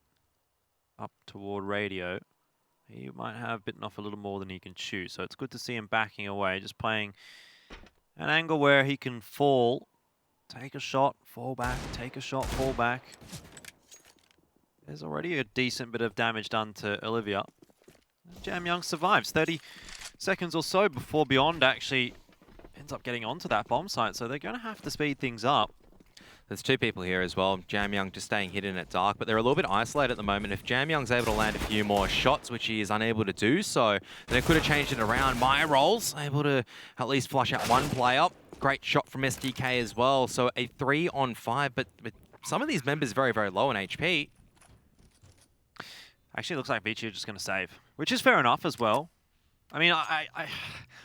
up toward radio. He might have bitten off a little more than he can chew, so it's good to see him backing away, just playing an angle where he can fall, take a shot, fall back, take a shot, fall back. There's already a decent bit of damage done to Olivia. Jam Young survives 30 seconds or so before Beyond actually ends up getting onto that bomb site, so they're going to have to speed things up. There's two people here as well. Jamyoung just staying hidden at dark, but they're a little bit isolated at the moment. If Jamyoung's able to land a few more shots, which he is unable to do so, then it could have changed it around. My rolls able to at least flush out one player. Great shot from SDK as well. So a 3-on-5, but some of these members very, very low in HP. Actually, it looks like ViCi are just going to save, which is fair enough as well. I mean, I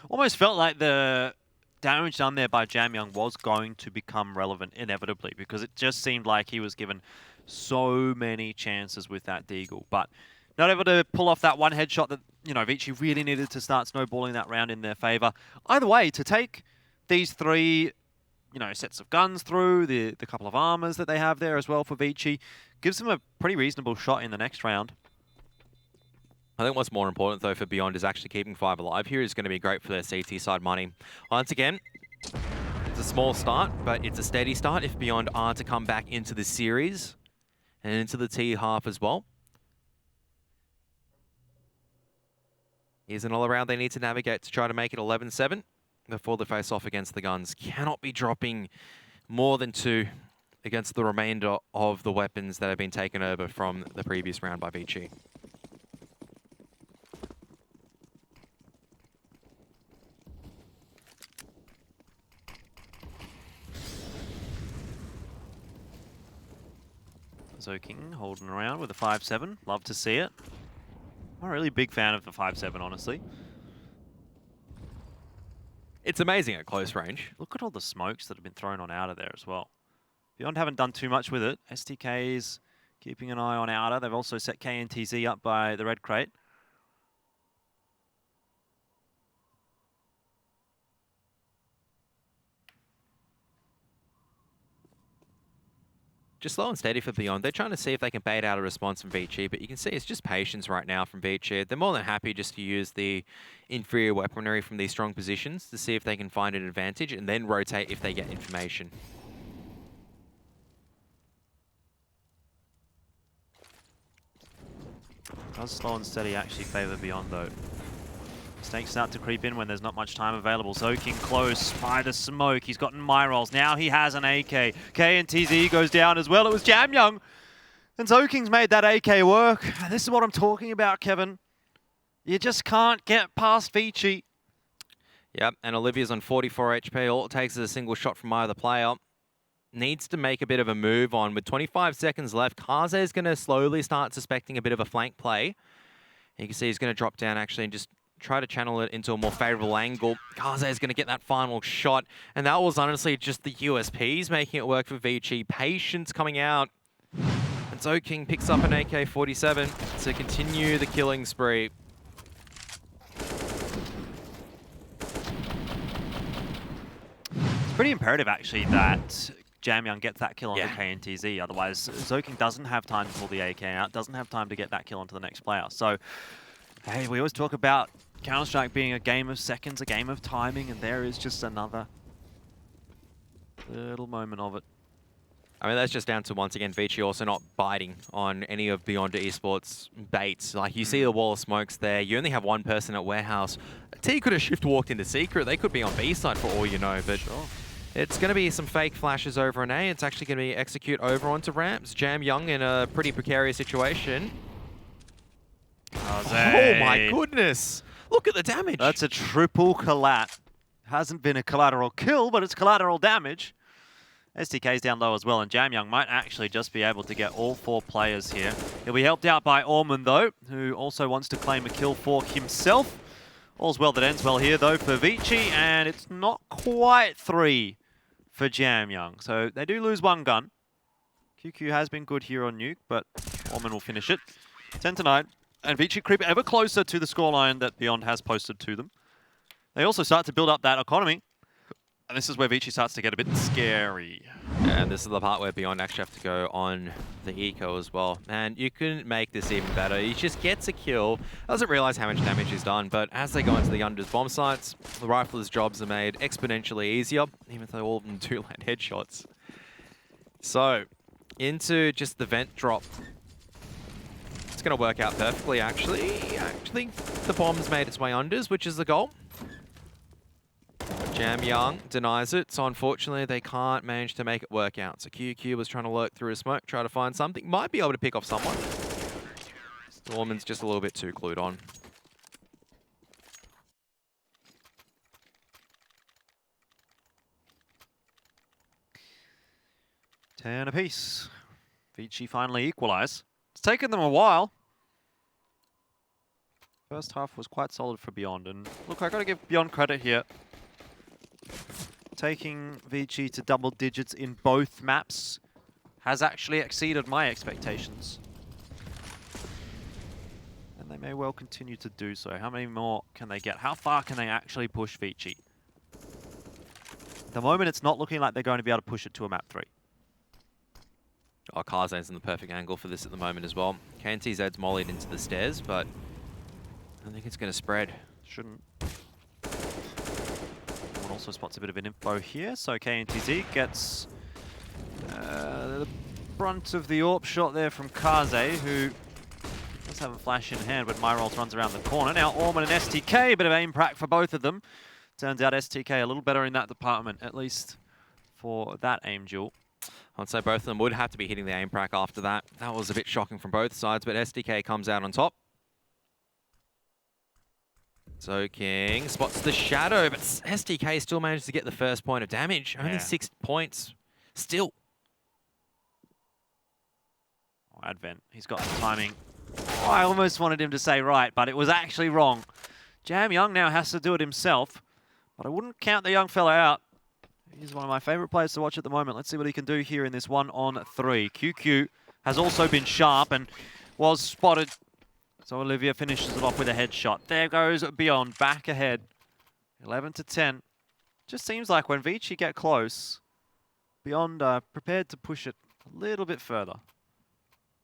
almost felt like the damage done there by Jamyoung was going to become relevant inevitably, because it just seemed like he was given so many chances with that Deagle, but not able to pull off that one headshot that, you know, ViCi really needed to start snowballing that round in their favor. Either way, to take these three, you know, sets of guns through, the couple of armors that they have there as well for ViCi, gives them a pretty reasonable shot in the next round. I think what's more important, though, for Beyond is actually keeping 5 alive here is going to be great for their CT side money. Once again, it's a small start, but it's a steady start if Beyond are to come back into the series and into the T half as well. Here's another round they need to navigate to try to make it 11-7 before they face off against the guns. Cannot be dropping more than 2 against the remainder of the weapons that have been taken over from the previous round by ViCi. Zoking holding around with a 5-7. Love to see it. I'm a really big fan of the 5-7, honestly. It's amazing at close range. Look at all the smokes that have been thrown on Outer there as well. Beyond haven't done too much with it. STK's keeping an eye on Outer. They've also set KNTZ up by the red crate. Just slow and steady for Beyond. They're trying to see if they can bait out a response from ViCi, but you can see it's just patience right now from ViCi. They're more than happy just to use the inferior weaponry from these strong positions to see if they can find an advantage and then rotate if they get information. Does slow and steady actually favour Beyond, though? Mistakes start to creep in when there's not much time available. Zoking close by the smoke. He's gotten my rolls. Now he has an AK. KNTZ goes down as well. It was Jamyoung. And Zoking's made that AK work. This is what I'm talking about, Kevin. You just can't get past ViCi. Yep, and Olivia's on 44 HP. All it takes is a single shot from either player. Needs to make a bit of a move on. With 25 seconds left, Kaze is going to slowly start suspecting a bit of a flank play. You can see he's going to drop down actually and just try to channel it into a more favorable angle. Kaze is going to get that final shot. And that was honestly just the USPs making it work for ViCi. Patience coming out. And Zoking picks up an AK-47 to continue the killing spree. It's pretty imperative, actually, that Jamyoung gets that kill onto KNTZ. Otherwise, Zoking doesn't have time to pull the AK out, doesn't have time to get that kill onto the next player. So, hey, we always talk about Counter-Strike being a game of seconds, a game of timing, and there is just another little moment of it. I mean, that's just down to, once again, ViCi also not biting on any of Beyond Esports baits. Like, you see the wall of smokes there. You only have one person at Warehouse. T could have shift walked into Secret. They could be on B side for all you know, but Sure. It's going to be some fake flashes over on A. It's actually going to be execute over onto ramps. Jamyoung in a pretty precarious situation. Oh my goodness! Look at the damage! That's a triple collat. Hasn't been a collateral kill, but it's collateral damage. STK's down low as well, and Jamyoung might actually just be able to get all 4 players here. He'll be helped out by Orman, though, who also wants to claim a kill for himself. All's well that ends well here, though, for ViCi, and it's not quite 3 for Jamyoung. So they do lose 1 gun. QQ has been good here on Nuke, but Orman will finish it. 10-9, and ViCi creep ever closer to the scoreline that Beyond has posted to them. They also start to build up that economy. And this is where ViCi starts to get a bit scary. And this is the part where Beyond actually have to go on the eco as well. And you couldn't make this even better. He just gets a kill, doesn't realize how much damage he's done, but as they go into the Under's bomb sites, the riflers' jobs are made exponentially easier, even though all of them do land headshots. So, into just the vent drop. It's going to work out perfectly, actually. Actually, the bomb's made its way Unders, which is the goal. Jam Young denies it, so unfortunately they can't manage to make it work out. So QQ was trying to lurk through a smoke, try to find something. Might be able to pick off someone. Dorman's just a little bit too clued on. Ten apiece. ViCi finally equalise. It's taken them a while. First half was quite solid for Beyond, and look, I got to give Beyond credit here. Taking ViCi to double digits in both maps has actually exceeded my expectations. And they may well continue to do so. How many more can they get? How far can they actually push ViCi? At the moment, it's not looking like they're going to be able to push it to a map 3. Oh, Karzane's in the perfect angle for this at the moment as well. KNTZ's mollied into the stairs, but I don't think it's going to spread. Shouldn't. One also spots a bit of an info here, so KNTZ gets the brunt of the AWP shot there from Kaze, who does have a flash in hand when Myrolls runs around the corner. Now Orman and STK, a bit of aim prac for both of them. Turns out STK a little better in that department, at least for that aim duel. I'd say both of them would have to be hitting the aim prac after that. That was a bit shocking from both sides, but STK comes out on top. So King spots the shadow, but STK still manages to get the first point of damage. Only 6 points. Still. Oh, Advent, he's got the timing. Oh, I almost wanted him to say right, but it was actually wrong. Jam Young now has to do it himself, but I wouldn't count the young fella out. He's one of my favorite players to watch at the moment. Let's see what he can do here in this 1-on-3. QQ has also been sharp and was spotted. So Olivia finishes it off with a headshot. There goes Beyond, back ahead. 11-10. Just seems like when ViCi get close, Beyond prepared to push it a little bit further.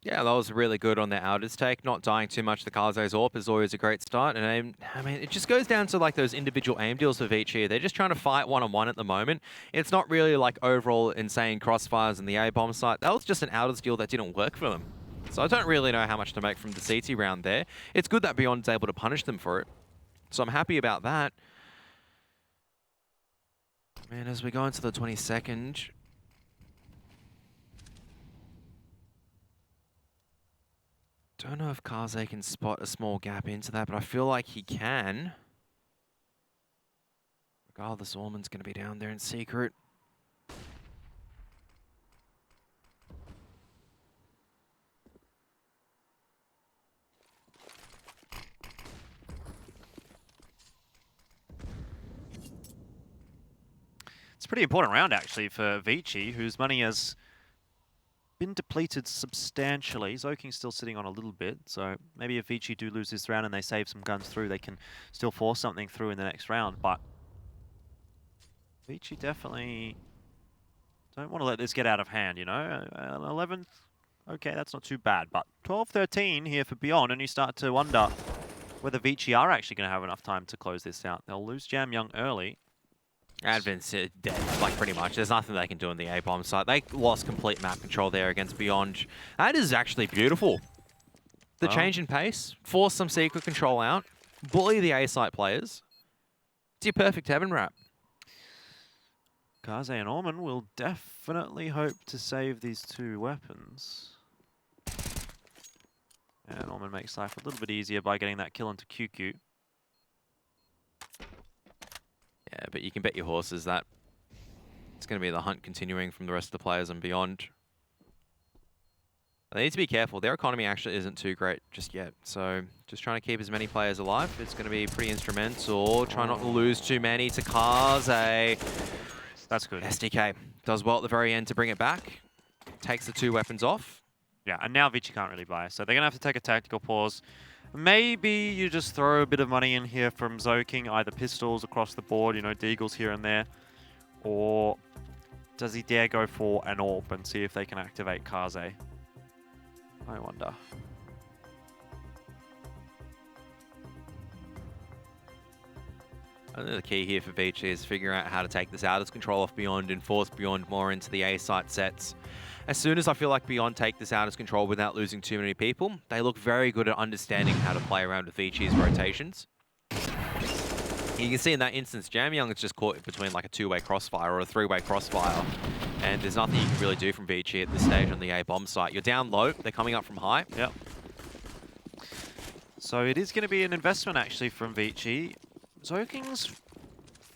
Yeah, that was really good on their outers take. Not dying too much. The Kaze's AWP is always a great start. And I mean, it just goes down to like those individual aim deals for ViCi. They're just trying to fight one-on-one at the moment. It's not really like overall insane crossfires in the A-bomb site. That was just an outers deal that didn't work for them. So I don't really know how much to make from the CT round there. It's good that Beyond's able to punish them for it. So I'm happy about that. Man, as we go into the 22nd... Don't know if Kaze can spot a small gap into that, but I feel like he can. Regardless, Orman's going to be down there in secret. It's a pretty important round, actually, for ViCi, whose money has been depleted substantially. Zoking's still sitting on a little bit, so maybe if ViCi do lose this round and they save some guns through, they can still force something through in the next round, but ViCi definitely don't want to let this get out of hand, you know? 11th, okay, that's not too bad, but 12-13 here for Beyond, and you start to wonder whether ViCi are actually going to have enough time to close this out. They'll lose Jam Young early. Advent's dead, like pretty much. There's nothing they can do on the A-bomb site. They lost complete map control there against Beyond. That is actually beautiful. The change in pace, force some secret control out, bully the A-site players. It's your perfect heaven wrap. Kaze and Orman will definitely hope to save these two weapons. And Orman makes life a little bit easier by getting that kill into QQ. Yeah, but you can bet your horses that it's going to be the hunt continuing from the rest of the players and Beyond. They need to be careful. Their economy actually isn't too great just yet. So just trying to keep as many players alive. It's going to be pretty instrumental. Try not to lose too many to Kaze. That's good. SDK does well at the very end to bring it back. Takes the two weapons off. Yeah, and now ViCi can't really buy. So they're going to have to take a tactical pause. Maybe you just throw a bit of money in here from Zoking, either pistols across the board, you know, deagles here and there. Or does he dare go for an AWP and see if they can activate Kaze? I wonder. I think the key here for ViCi is figuring out how to take this outers control off Beyond and force Beyond more into the A-site sets. As soon as I feel like Beyond take this outers control without losing too many people, they look very good at understanding how to play around with ViCi's rotations. You can see in that instance, Jamyoung is just caught between like a two-way crossfire or a three-way crossfire. And there's nothing you can really do from ViCi at this stage on the A bomb site. You're down low, they're coming up from high. Yep. So it is going to be an investment actually from ViCi. Zoking's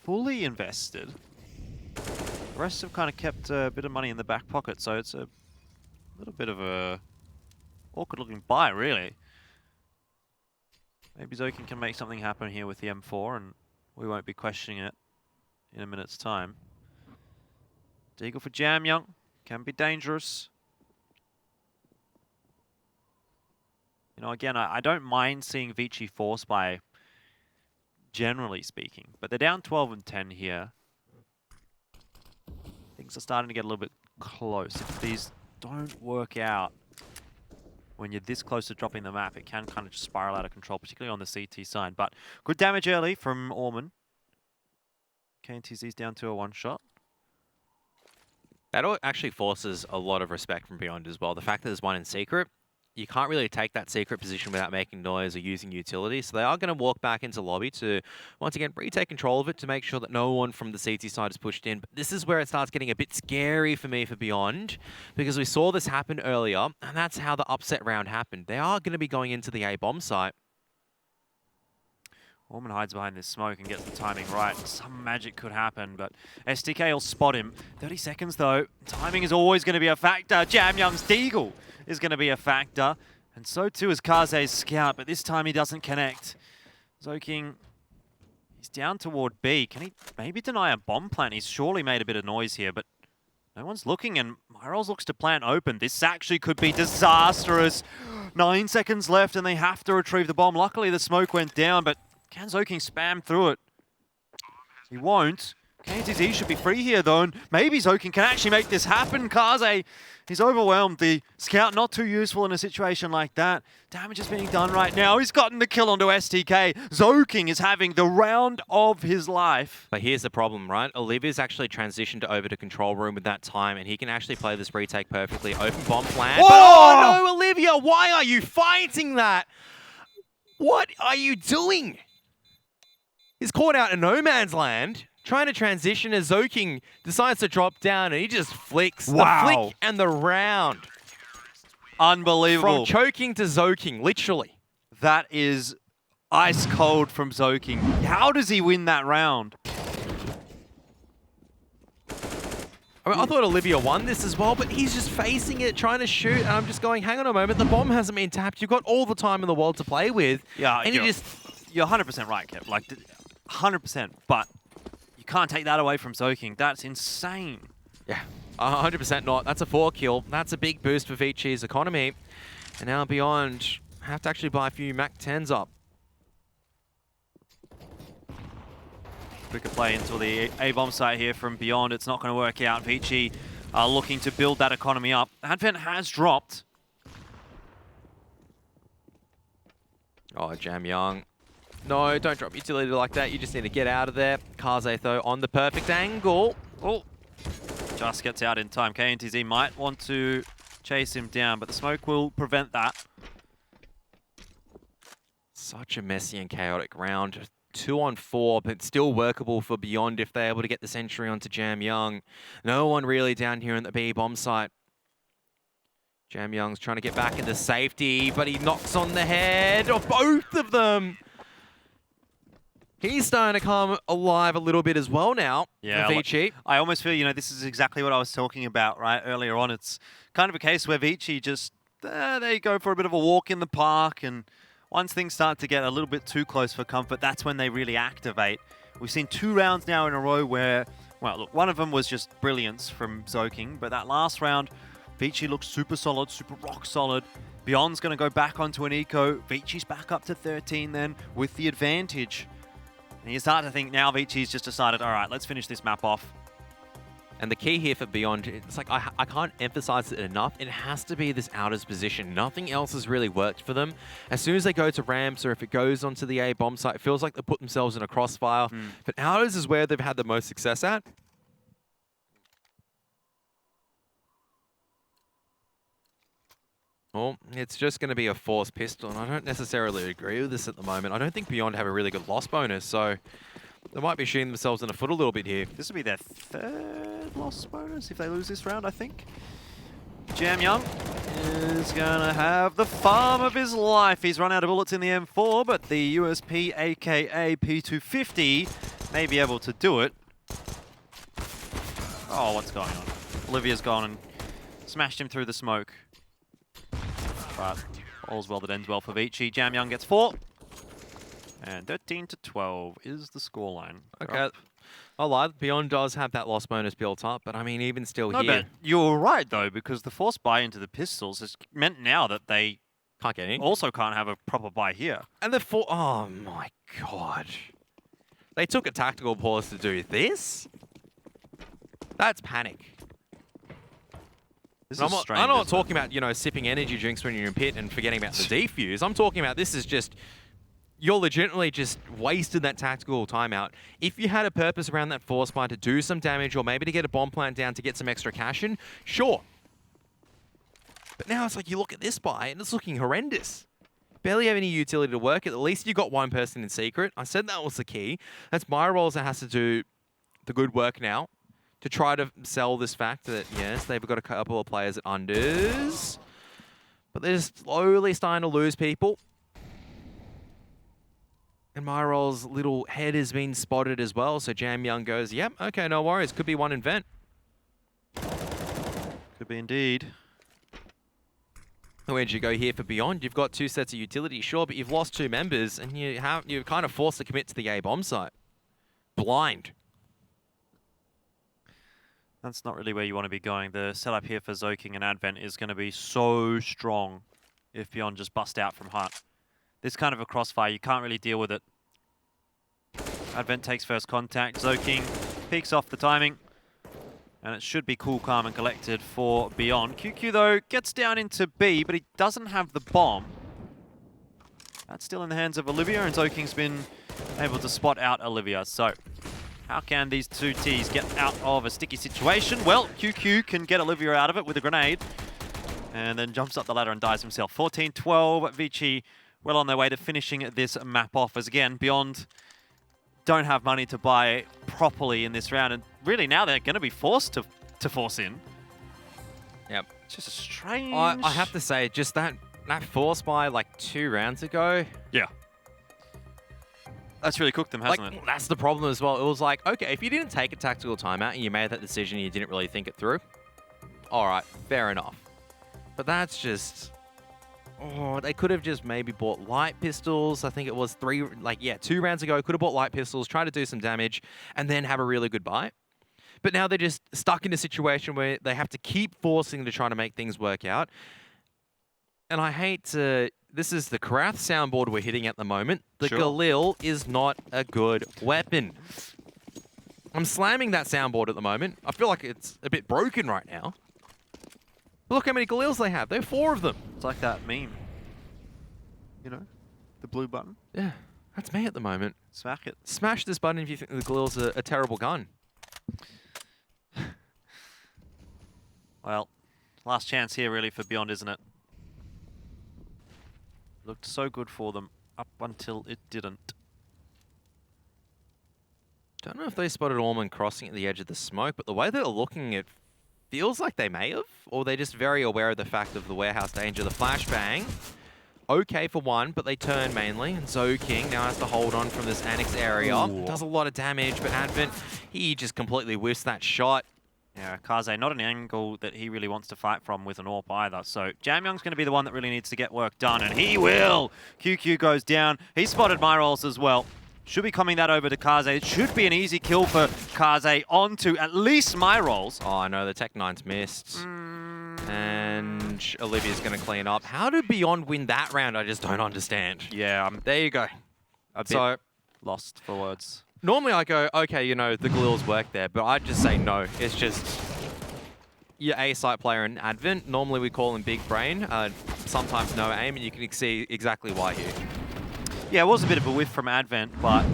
fully invested. The rest have kind of kept a bit of money in the back pocket, so it's a little bit of a awkward looking buy, really. Maybe Zoking can make something happen here with the M4, and we won't be questioning it in a minute's time. Deagle for Jamyoung. Can be dangerous. You know, again, I don't mind seeing ViCi force buy, generally speaking, but they're down 12 and 10 here. Things are starting to get a little bit close. If these don't work out when you're this close to dropping the map, it can kind of just spiral out of control, particularly on the CT side. But good damage early from Orman. KNTZ's down to a one-shot. That actually forces a lot of respect from Beyond as well. The fact that there's one in secret, you can't really take that secret position without making noise or using utility. So they are going to walk back into lobby to, once again, retake control of it to make sure that no one from the CT side is pushed in. But this is where it starts getting a bit scary for me for Beyond, because we saw this happen earlier, and that's how the upset round happened. They are going to be going into the A bomb site. Orman hides behind this smoke and gets the timing right. Some magic could happen, but STK will spot him. 30 seconds though. Timing is always going to be a factor. Jamyoung's Deagle is going to be a factor. And so too is Kaze's Scout, but this time he doesn't connect. Zoking, he's down toward B. Can he maybe deny a bomb plant? He's surely made a bit of noise here, but no one's looking, and Myros looks to plant open. This actually could be disastrous. 9 seconds left, and they have to retrieve the bomb. Luckily, the smoke went down, but can Zoking spam through it? He won't. KNTZ should be free here, though, and maybe Zoking can actually make this happen. Kaze, he's overwhelmed. The Scout not too useful in a situation like that. Damage is being done right now. He's gotten the kill onto STK. Zoking is having the round of his life. But here's the problem, right? Olivia's actually transitioned over to control room with that time, and he can actually play this retake perfectly. Open bomb plan. But, oh no, Olivia, why are you fighting that? What are you doing? He's caught out in no man's land, trying to transition as Zoking decides to drop down, and he just flicks. Wow. The flick and the round. Unbelievable. From choking to Zoking, literally. That is ice cold from Zoking. How does he win that round? I mean, I thought Olivia won this as well, but he's just facing it, trying to shoot, and I'm just going, hang on a moment, the bomb hasn't been tapped. You've got all the time in the world to play with. Yeah, and you're 100% right, Kev. Like, 100%. But you can't take that away from Zoking. That's insane. Yeah, 100% not. That's a 4 kill. That's a big boost for ViCi's economy. And now Beyond have to actually buy a few Mac 10s up. Quicker play into the A-bomb site here from Beyond. It's not going to work out. ViCi are looking to build that economy up. Advent has dropped. Oh, Jamyoung. No, don't drop utility like that. You just need to get out of there. Kaze, though, on the perfect angle. Oh, just gets out in time. KNTZ might want to chase him down, but the smoke will prevent that. Such a messy and chaotic round. 2 on 4, but still workable for Beyond if they're able to get the sentry onto Jamyoung. No one really down here in the B bomb site. Jamyoung's trying to get back into safety, but he knocks on the head of both of them. He's starting to come alive a little bit as well now. Yeah, for ViCi. I almost feel, you know, this is exactly what I was talking about, right, earlier on. It's kind of a case where ViCi just, they go for a bit of a walk in the park, and once things start to get a little bit too close for comfort, that's when they really activate. We've seen 2 rounds now in a row where, well, look, one of them was just brilliance from Zoking, but that last round, ViCi looks super solid, super rock solid. Beyond's going to go back onto an eco. ViCi's back up to 13 then with the advantage. And you start to think now ViCi's just decided, all right, let's finish this map off. And the key here for Beyond, it's like I can't emphasize it enough. It has to be this outers position. Nothing else has really worked for them. As soon as they go to ramps or if it goes onto the A bomb site, it feels like they put themselves in a crossfire. But outers is where they've had the most success at. Well, it's just going to be a forced pistol, and I don't necessarily agree with this at the moment. I don't think Beyond have a really good loss bonus, so They might be shooting themselves in the foot a little bit here. This will be their third loss bonus if they lose this round, I think. Jam Young is going to have the farm of his life. He's run out of bullets in the M4, but the USP, aka P250, may be able to do it. Oh, what's going on? Olivia's gone and smashed him through the smoke. But all's well that ends well for ViCi. Jam Young gets 4. And 13-12 is the scoreline. Okay. I lied. Beyond does have that loss bonus built up, but I mean, even still No, here, but you're right, though, because the forced buy into the pistols has meant now that they can't get in. also can't have a proper buy here. And the oh my god. They took a tactical pause to do this? That's panic. This And is strange. I'm not isn't it? talking about, you know, sipping energy drinks when you're in pit and forgetting about the defuse. I'm talking about this is just, you're legitimately just wasted that tactical timeout. If you had a purpose around that force buy to do some damage or maybe to get a bomb plant down to get some extra cash in, sure. But now it's like you look at this buy and it's looking horrendous. Barely have any utility to work. At least you got one person in secret. I said that was the key. That's my roles that has to do the good work now to try to sell this fact that, yes, they've got a couple of players at unders, but they're slowly starting to lose people. And Myrol's little head has been spotted as well, so Jam Young goes, yep, okay, no worries. Could be one in vent. Could be indeed. Where'd you go here for Beyond? You've got 2 sets of utility, sure, but you've lost 2 members, and you're kind of forced to commit to the A bomb site. Blind. That's not really where you want to be going. The setup here for Zoking and Advent is going to be so strong if Beyond just bust out from Hut. This kind of a crossfire, you can't really deal with it. Advent takes first contact. Zoking peeks off the timing. And it should be cool, calm, and collected for Beyond. QQ, though, gets down into B, but he doesn't have the bomb. That's still in the hands of Olivia, and Zoking's been able to spot out Olivia. So, how can these two Ts get out of a sticky situation? Well, QQ can get Olivia out of it with a grenade. And then jumps up the ladder and dies himself. 14-12, ViCi well on their way to finishing this map off. As again, Beyond don't have money to buy properly in this round. And really now they're going to be forced to force in. Yep. It's just a strange... I have to say, just that force buy like 2 rounds ago. Yeah. That's really cooked them, hasn't it? That's the problem as well. It was like, okay, if you didn't take a tactical timeout and you made that decision and you didn't really think it through, all right, fair enough. But that's just... Oh, they could have just maybe bought light pistols. I think it was 2 rounds ago. Could have bought light pistols, try to do some damage, and then have a really good buy. But now they're just stuck in a situation where they have to keep forcing to try to make things work out. And I hate to... This is the Karath soundboard we're hitting at the moment. The Sure. Galil is not a good weapon. I'm slamming that soundboard at the moment. I feel like it's a bit broken right now. But look how many Galils they have. There are 4 of them. It's like that meme. You know? The blue button. Yeah, that's me at the moment. Smack it. Smash this button if you think the Galil's a terrible gun. Well, last chance here really for Beyond, isn't it? Looked so good for them up until it didn't. Don't know if they spotted Ormond crossing at the edge of the smoke, but the way they're looking, it feels like they may have, or they're just very aware of the fact of the warehouse danger. The flashbang, okay for one, but they turn mainly, and Zoking now has to hold on from this annex area. Ooh. Does a lot of damage, but Advent, he just completely whiffs that shot. Yeah, Kaze, not an angle that he really wants to fight from with an AWP either. So Jamyoung's going to be the one that really needs to get work done, and he will! QQ goes down. He spotted Myrolls as well. Should be coming that over to Kaze. It should be an easy kill for Kaze onto at least Myrolls. Oh no, the Tech 9's missed. And Olivia's going to clean up. How did Beyond win that round? I just don't understand. Yeah, There you go. a bit So lost for words. normally I go, okay, you know, the Galil's work there, but I'd just say no. It's just your A-site player in Advent. Normally we call him Big Brain, sometimes no aim, and you can see exactly why here. Yeah, it was a bit of a whiff from Advent, but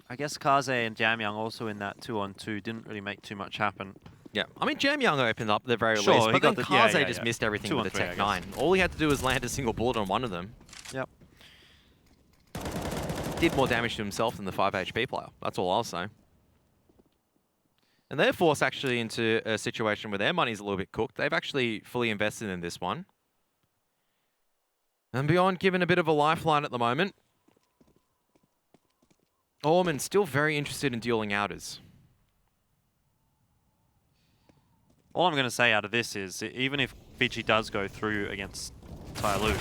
I guess Kaze and Jamyoung also in that 2-on-2 didn't really make too much happen. Yeah, I mean, Jam Young opened up at the very Sure, least, he but then got the- yeah, Kaze yeah, just yeah. missed everything with the 2-on-3, I Tech guess. 9. All he had to do was land a single bullet on one of them. Yep. did more damage to himself than the 5 HP player. That's all I'll say. And they're forced actually into a situation where their money's a little bit cooked. They've actually fully invested in this one. And Beyond given a bit of a lifeline at the moment. Orman still very interested in dueling outers. All I'm going to say out of this is, even if ViCi does go through against Tyloo,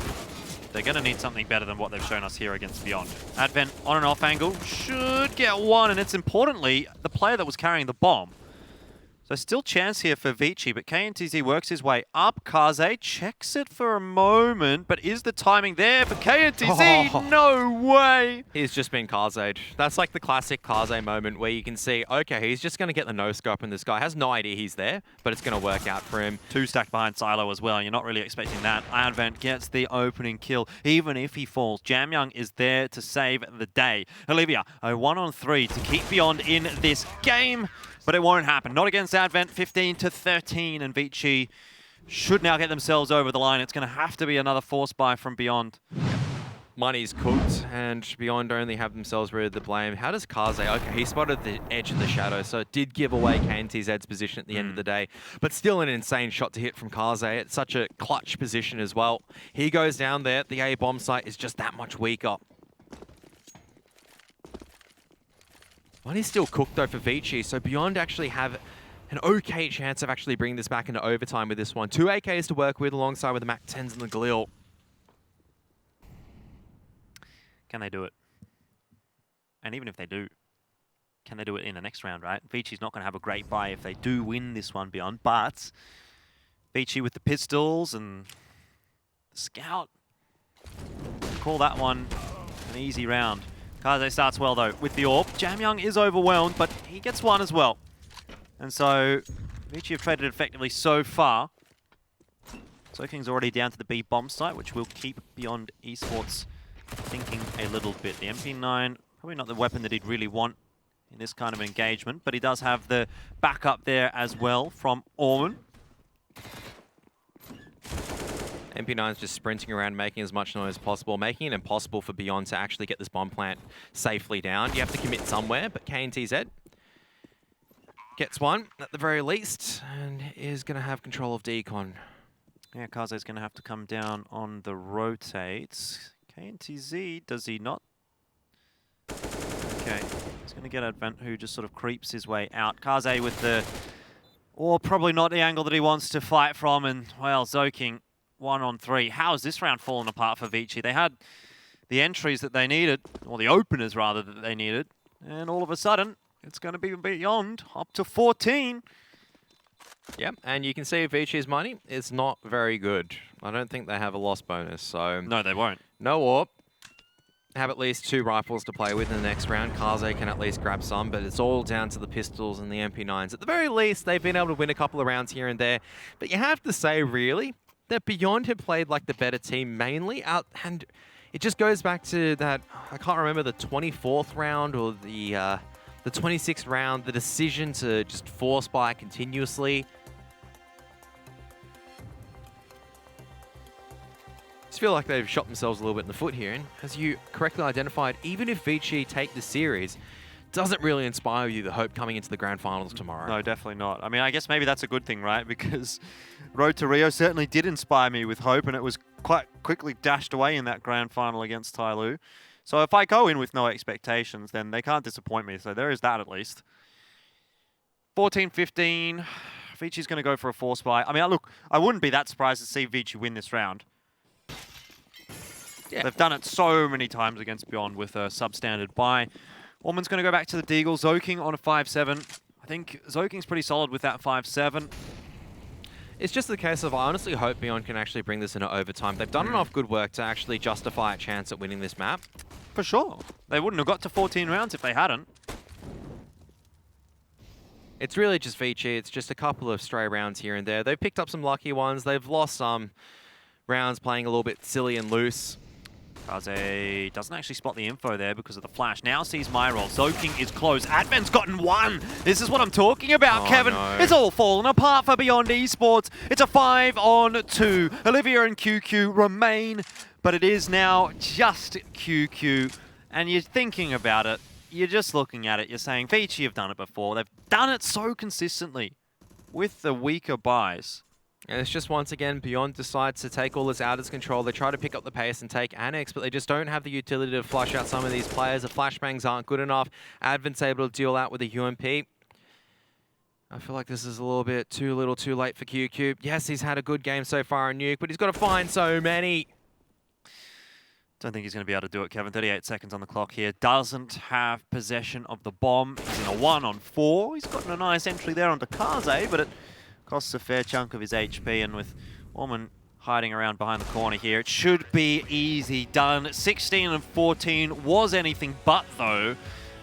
they're going to need something better than what they've shown us here against Beyond. Advent on and off angle should get one, and it's importantly the player that was carrying the bomb. So still chance here for ViCi, but KNTZ works his way up. Kaze checks it for a moment, but is the timing there for KNTZ? Oh. No way! He's just been Kaze'd. That's like the classic Kaze moment where you can see, okay, he's just going to get the no-scope, and this guy has no idea he's there, but it's going to work out for him. 2 stacked behind Silo as well. You're not really expecting that. Advent gets the opening kill, even if he falls. Jamyoung is there to save the day. Olivia, a 1-on-3 to keep Beyond in this game, but it won't happen. Not against Advent, 15-13, and ViCi should now get themselves over the line. It's going to have to be another force buy from Beyond. Money's cooked, and Beyond only have themselves rid of the blame. How does Kaze? Okay, he spotted the edge of the shadow, so it did give away KNTZ's position at the end of the day. But still an insane shot to hit from Kaze. It's such a clutch position as well. He goes down there. The A bomb site is just that much weaker. Money's still cooked though for ViCi, so Beyond actually have an okay chance of actually bringing this back into overtime with this one. 2 AKs to work with alongside with the Mac 10s and the Galil. Can they do it? And even if they do, can they do it in the next round, right? ViCi's not going to have a great buy if they do win this one Beyond, but ViCi with the pistols and the scout, call that one an easy round. Kaze starts well though with the AWP. Jamyoung is overwhelmed, but he gets one as well. And so ViCi have traded effectively so far. Zoking's already down to the B bomb site, which will keep Beyond Esports thinking a little bit. The MP9, probably not the weapon that he'd really want in this kind of engagement, but he does have the backup there as well from Orman. MP9's just sprinting around, making as much noise as possible, making it impossible for Beyond to actually get this bomb plant safely down. You have to commit somewhere, but KNTZ gets one at the very least, and is going to have control of Decon. Yeah, Kaze's going to have to come down on the rotates. KNTZ, does he not? Okay, he's going to get Advent, who just sort of creeps his way out. Kaze with the, or probably not the angle that he wants to fight from, and, well, Zoking 1-on-3. How has this round fallen apart for ViCi? They had the entries that they needed, or the openers rather that they needed, and all of a sudden it's going to be Beyond up to 14. Yep, and you can see ViCi's money is not very good. I don't think they have a loss bonus, so No, they won't. no AWP. Have at least 2 rifles to play with in the next round. Kaze can at least grab some, but it's all down to the pistols and the MP9s. At the very least, they've been able to win a couple of rounds here and there, but you have to say, really, that Beyond have played like the better team mainly out, and it just goes back to that, I can't remember the 24th round or the 26th round, the decision to just force buy continuously. Just feel like they've shot themselves a little bit in the foot here, and as you correctly identified, even if ViCi take the series, doesn't really inspire you the hope coming into the grand finals tomorrow. No, definitely not. I mean, I guess maybe that's a good thing, right? Because Road to Rio certainly did inspire me with hope, and it was quite quickly dashed away in that grand final against Tyloo. So if I go in with no expectations, then they can't disappoint me. So there is that at least. 14-15. ViCi's going to go for a force buy. I mean, look, I wouldn't be that surprised to see ViCi win this round. Yeah. They've done it so many times against Beyond with a substandard buy. Orman's going to go back to the Deagle. Zoking on a 5-7. I think Zoking's pretty solid with that 5-7. It's just the case of I honestly hope Beyond can actually bring this into overtime. They've done enough good work to actually justify a chance at winning this map. For sure. They wouldn't have got to 14 rounds if they hadn't. It's really just ViCi. It's just a couple of stray rounds here and there. They've picked up some lucky ones. They've lost some rounds playing a little bit silly and loose. Kaze doesn't actually spot the info there because of the flash. Now sees my roll. Zoking is close. Advent's gotten one. This is what I'm talking about, Oh, Kevin. no. It's all fallen apart for Beyond Esports. It's a 5-on-2. Olivia and QQ remain, but it is now just QQ and you're thinking about it, you're just looking at it, you're saying, ViCi have done it before. They've done it so consistently with the weaker buys. And it's just once again, Beyond decides to take all this out of control. They try to pick up the pace and take Annex, but they just don't have the utility to flush out some of these players. The flashbangs aren't good enough. Advent's able to deal out with the UMP. I feel like this is a little bit too little too late for QQ. Yes, he's had a good game so far on Nuke, but he's got to find so many. Don't think he's going to be able to do it, Kevin. 38 seconds on the clock here. Doesn't have possession of the bomb. He's in a 1-on-4. He's gotten a nice entry there onto Kaze, but it costs a fair chunk of his HP, and with Orman hiding around behind the corner here, it should be easy done. 16 and 14 was anything but, though.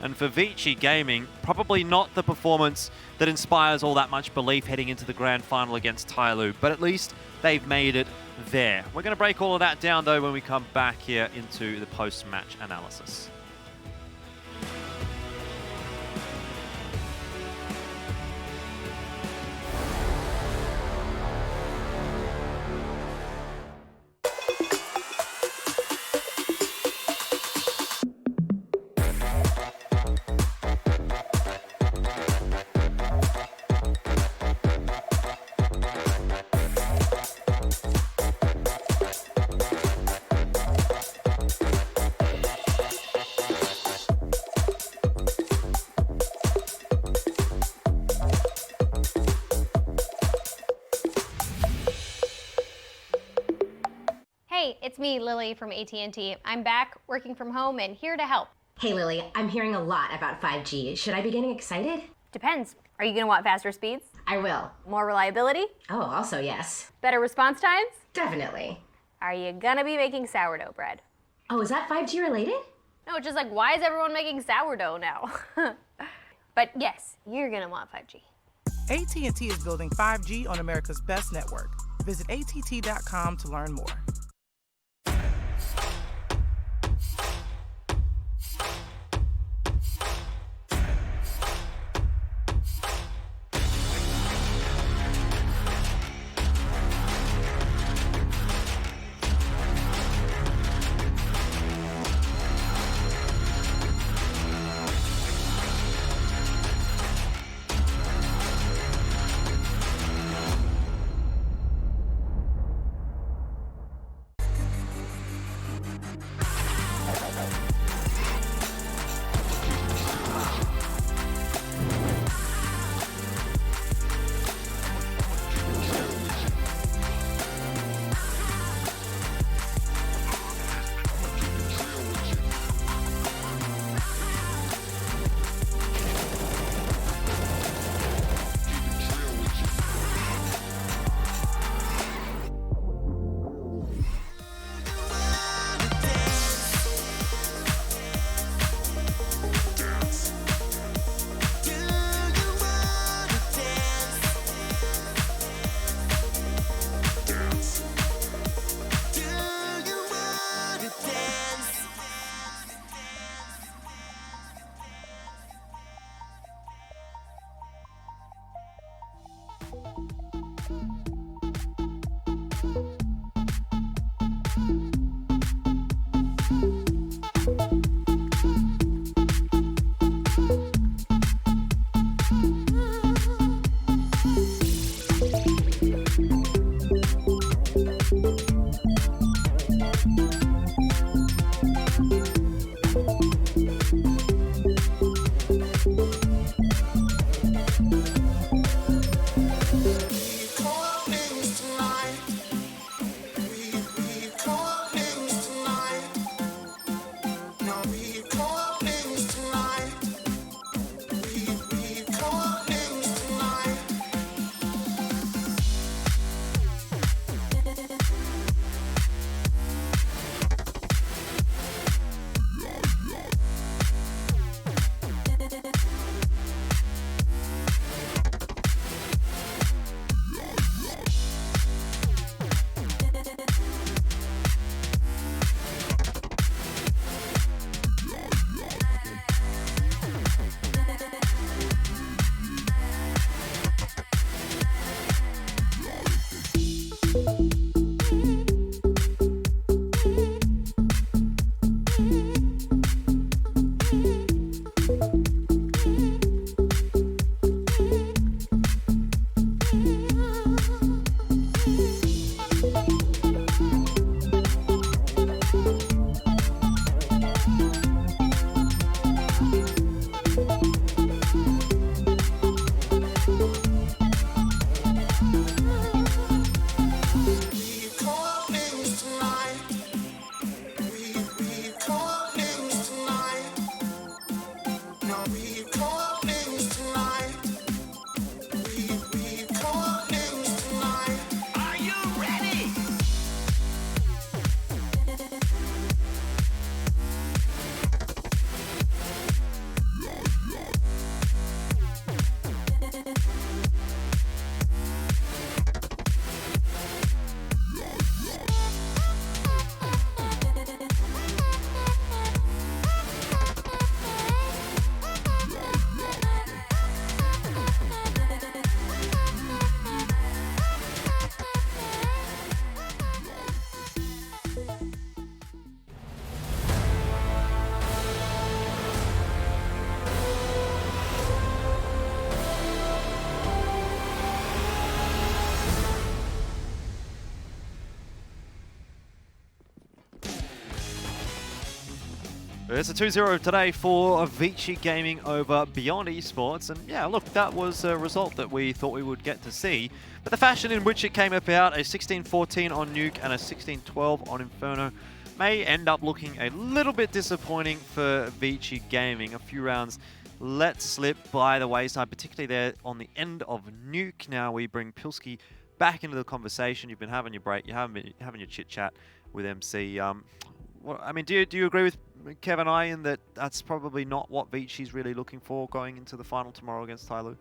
And for ViCi Gaming, probably not the performance that inspires all that much belief heading into the grand final against Tyloo, but at least they've made it there. We're going to break all of that down, though, when we come back here into the post-match analysis. Hey, it's me, Lily from AT&T. I'm back, working from home, and here to help. Hey Lily, I'm hearing a lot about 5G. Should I be getting excited? Depends. Are you gonna want faster speeds? I will. More reliability? Oh, also yes. Better response times? Definitely. Are you gonna be making sourdough bread? Oh, is that 5G related? No, it's just like, why is everyone making sourdough now? But yes, you're gonna want 5G. AT&T is building 5G on America's best network. Visit att.com to learn more. We call names tonight. We call names tonight. No, we call names tonight. We call names tonight. Are you ready? It's a 2-0 today for ViCi Gaming over Beyond Esports, and yeah, look, that was a result that we thought we would get to see, but the fashion in which it came about, a 16-14 on Nuke and a 16-12 on Inferno, may end up looking a little bit disappointing for ViCi Gaming. A few rounds let slip by the wayside, particularly there on the end of Nuke. Now we bring Pilski back into the conversation. You've been having your break, you're having your chit-chat with MC. Well, I mean, do you agree with Kev and I in that that's probably not what ViCi's really looking for going into the final tomorrow against Tyloo?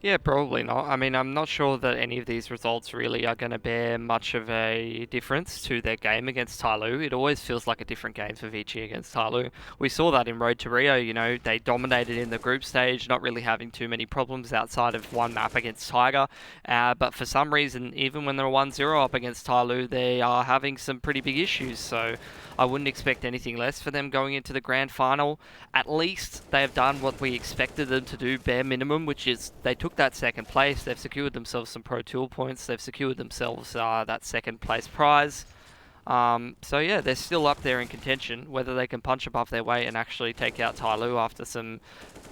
Yeah, probably not. I mean, I'm not sure that any of these results really are going to bear much of a difference to their game against Tyloo. It always feels like a different game for ViCi against Tyloo. We saw that in Road to Rio, you know, they dominated in the group stage, not really having too many problems outside of one map against Tiger. But for some reason, even when they're 1-0 up against Tyloo, they are having some pretty big issues. So I wouldn't expect anything less for them going into the grand final. At least they have done what we expected them to do, bare minimum, which is they took that second place. They've secured themselves some Pro Tour points. They've secured themselves that second place prize. So yeah, they're still up there in contention. Whether they can punch above their weight and actually take out Tyloo after some,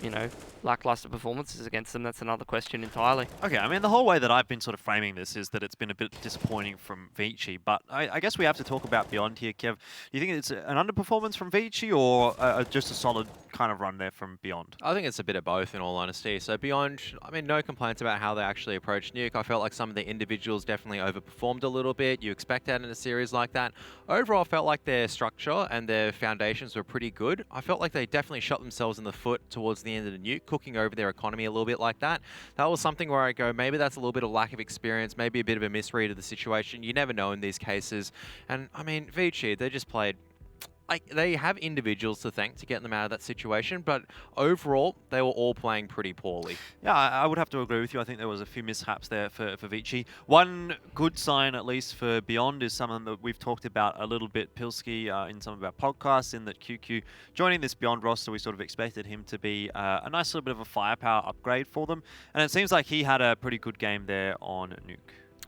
you know, lackluster performances against them, that's another question entirely. Okay, I mean, the whole way that I've been sort of framing this is that it's been a bit disappointing from ViCi, but I guess we have to talk about Beyond here, Kev. Do you think it's an underperformance from ViCi or just a solid kind of run there from Beyond? I think it's a bit of both, in all honesty. So Beyond, I mean, no complaints about how they actually approached Nuke. I felt like some of the individuals definitely overperformed a little bit. You expect that in a series like that. Overall, I felt like their structure and their foundations were pretty good. I felt like they definitely shot themselves in the foot towards the end of the Nuke, cooking over their economy a little bit like that. That was something where I go, maybe that's a little bit of lack of experience, maybe a bit of a misread of the situation. You never know in these cases. And I mean, ViCi, they just played, like, they have individuals to thank to get them out of that situation, but overall, they were all playing pretty poorly. Yeah, I would have to agree with you. I think there was a few mishaps there for ViCi. One good sign, at least for Beyond, is something that we've talked about a little bit, Pilski, in some of our podcasts, in that QQ joining this Beyond roster, we sort of expected him to be a nice little bit of a firepower upgrade for them. And it seems like he had a pretty good game there on Nuke.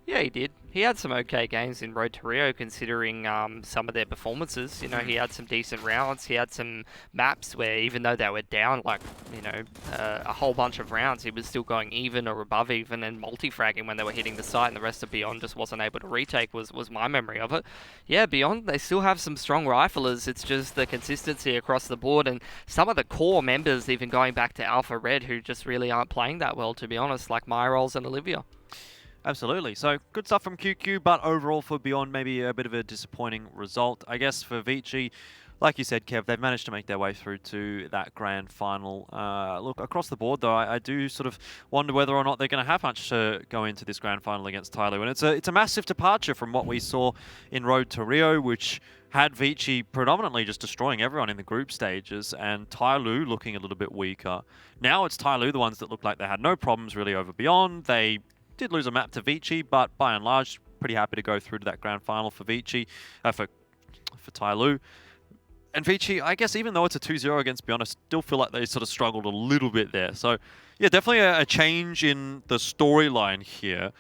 Yeah, he did. He had some okay games in Road to Rio, considering some of their performances. You know, he had some decent rounds. He had some maps where, even though they were down, like, you know, a whole bunch of rounds, he was still going even or above even and multi-fragging when they were hitting the site, and the rest of Beyond just wasn't able to retake, was my memory of it. Yeah, Beyond, they still have some strong riflers. It's just the consistency across the board, and some of the core members, even going back to Alpha Red, who just really aren't playing that well, to be honest, like Myrolls and Olivia. Absolutely. So good stuff from QQ, but overall for Beyond, maybe a bit of a disappointing result. I guess for ViCi, like you said, Kev, they've managed to make their way through to that grand final. Look, across the board, though, I do sort of wonder whether or not they're going to have much to go into this grand final against Tyloo. And it's a massive departure from what we saw in Road to Rio, which had ViCi predominantly just destroying everyone in the group stages, and Tyloo looking a little bit weaker. Now it's Tyloo, the ones that looked like they had no problems really over Beyond. They did lose a map to ViCi, but by and large, pretty happy to go through to that grand final for ViCi, for Tyloo. And ViCi, I guess even though it's a 2-0 against Beyond, I still feel like they sort of struggled a little bit there. So yeah, definitely a change in the storyline here.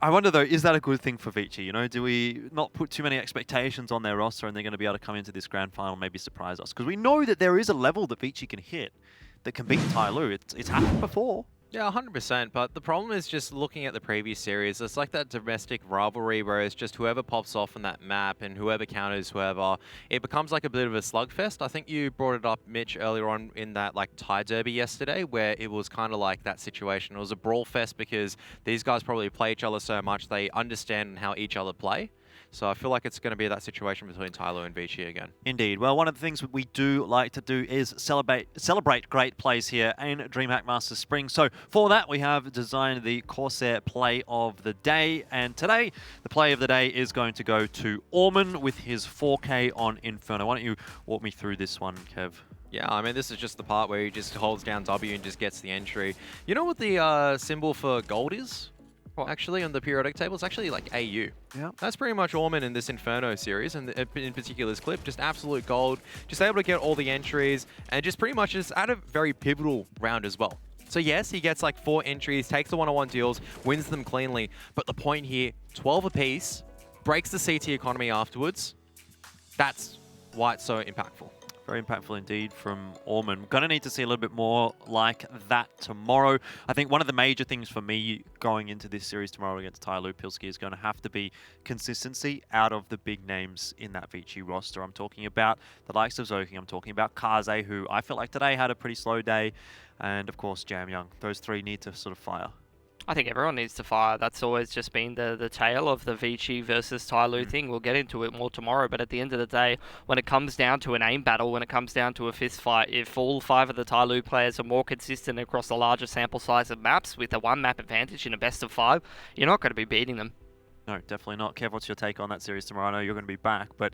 I wonder though, is that a good thing for ViCi? You know, do we not put too many expectations on their roster and they're going to be able to come into this grand final, maybe surprise us? Because we know that there is a level that ViCi can hit that can beat Tyloo. It's happened before. Yeah, 100%. But the problem is just looking at the previous series, it's like that domestic rivalry where it's just whoever pops off on that map and whoever counters whoever, it becomes like a bit of a slugfest. I think you brought it up, Mitch, earlier on in that like Thai derby yesterday, where it was kind of like that situation. It was a brawl fest because these guys probably play each other so much, they understand how each other play. So I feel like it's going to be that situation between Tyloo and ViCi again. Indeed. Well, one of the things that we do like to do is celebrate great plays here in DreamHack Masters Spring. So for that, we have designed the Corsair play of the day. And today, the play of the day is going to go to Orman with his 4K on Inferno. Why don't you walk me through this one, Kev? Yeah, I mean, this is just the part where he just holds down W and just gets the entry. You know what the symbol for gold is? What? Actually, on the periodic table, it's actually like AU. Yeah. That's pretty much Orman in this Inferno series, and in particular this clip, just absolute gold, just able to get all the entries, and just pretty much is at a very pivotal round as well. So yes, he gets like 4 entries, takes the one-on-one deals, wins them cleanly, but the point here, 12 apiece, breaks the CT economy afterwards. That's why it's so impactful. Very impactful indeed from Orman. Going to need to see a little bit more like that tomorrow. I think one of the major things for me going into this series tomorrow against Tyloo Pilski is going to have to be consistency out of the big names in that ViCi roster. I'm talking about the likes of Zoking. I'm talking about Kaze, who I feel like today had a pretty slow day. And of course, Jam Young. Those three need to sort of fire. I think everyone needs to fire. That's always just been the tale of the ViCi versus Tyloo thing. We'll get into it more tomorrow, but at the end of the day, when it comes down to an aim battle, when it comes down to a fist fight, if all 5 of the Tyloo players are more consistent across a larger sample size of maps with a 1-map advantage in a best of 5, you're not going to be beating them. No, definitely not. Kev, what's your take on that series tomorrow? I know you're going to be back, but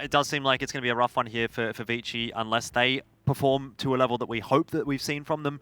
it does seem like it's going to be a rough one here for ViCi unless they perform to a level that we hope that we've seen from them.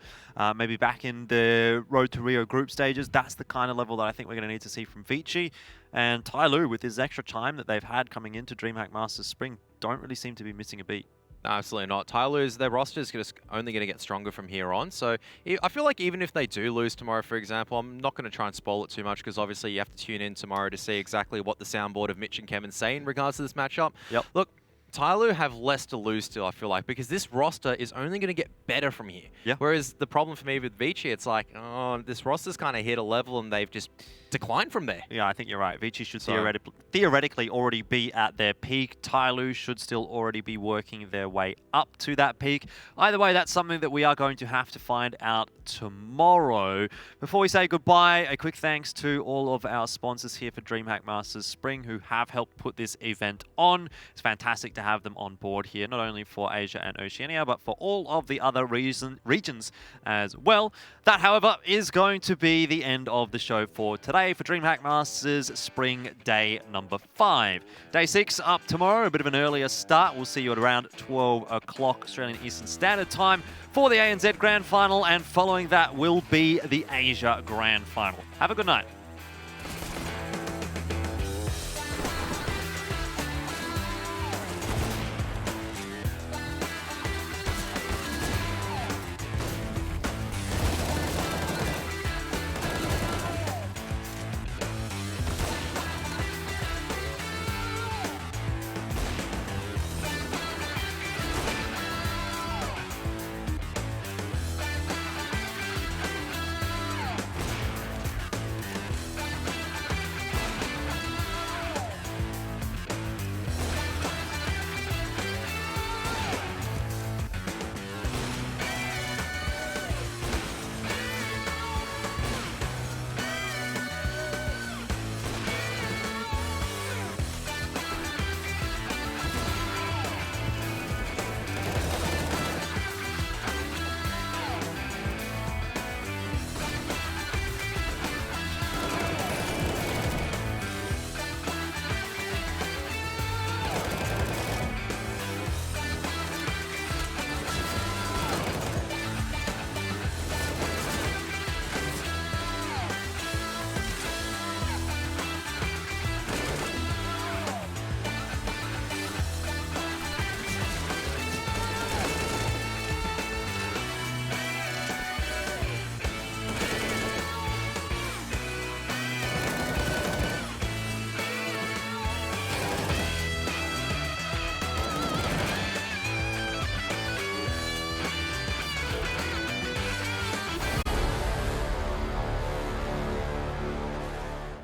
Maybe back in the Road to Rio group stages. That's the kind of level that I think we're going to need to see from ViCi. And Tyloo, with his extra time that they've had coming into DreamHack Masters Spring, don't really seem to be missing a beat. No, absolutely not. Tyloo's, their roster is only going to get stronger from here on. So I feel like even if they do lose tomorrow, for example, I'm not going to try and spoil it too much because obviously you have to tune in tomorrow to see exactly what the soundboard of Mitch and Kevin say in regards to this matchup. Yep. Look, Tyloo have less to lose still, I feel like, because this roster is only going to get better from here. Yeah. Whereas the problem for me with ViCi, it's like, oh, this roster's kind of hit a level and they've just declined from there. Yeah, I think you're right. ViCi should theoretically already be at their peak. Tyloo should still already be working their way up to that peak. Either way, that's something that we are going to have to find out tomorrow. Before we say goodbye, a quick thanks to all of our sponsors here for DreamHack Masters Spring who have helped put this event on. It's fantastic to have them on board here, not only for Asia and Oceania, but for all of the other regions as well. That, however, is going to be the end of the show for today for DreamHack Masters Spring Day number 5. Day 6 up tomorrow, a bit of an earlier start. We'll see you at around 12 o'clock Australian Eastern Standard Time for the ANZ Grand Final, and following that will be the Asia Grand Final. Have a good night.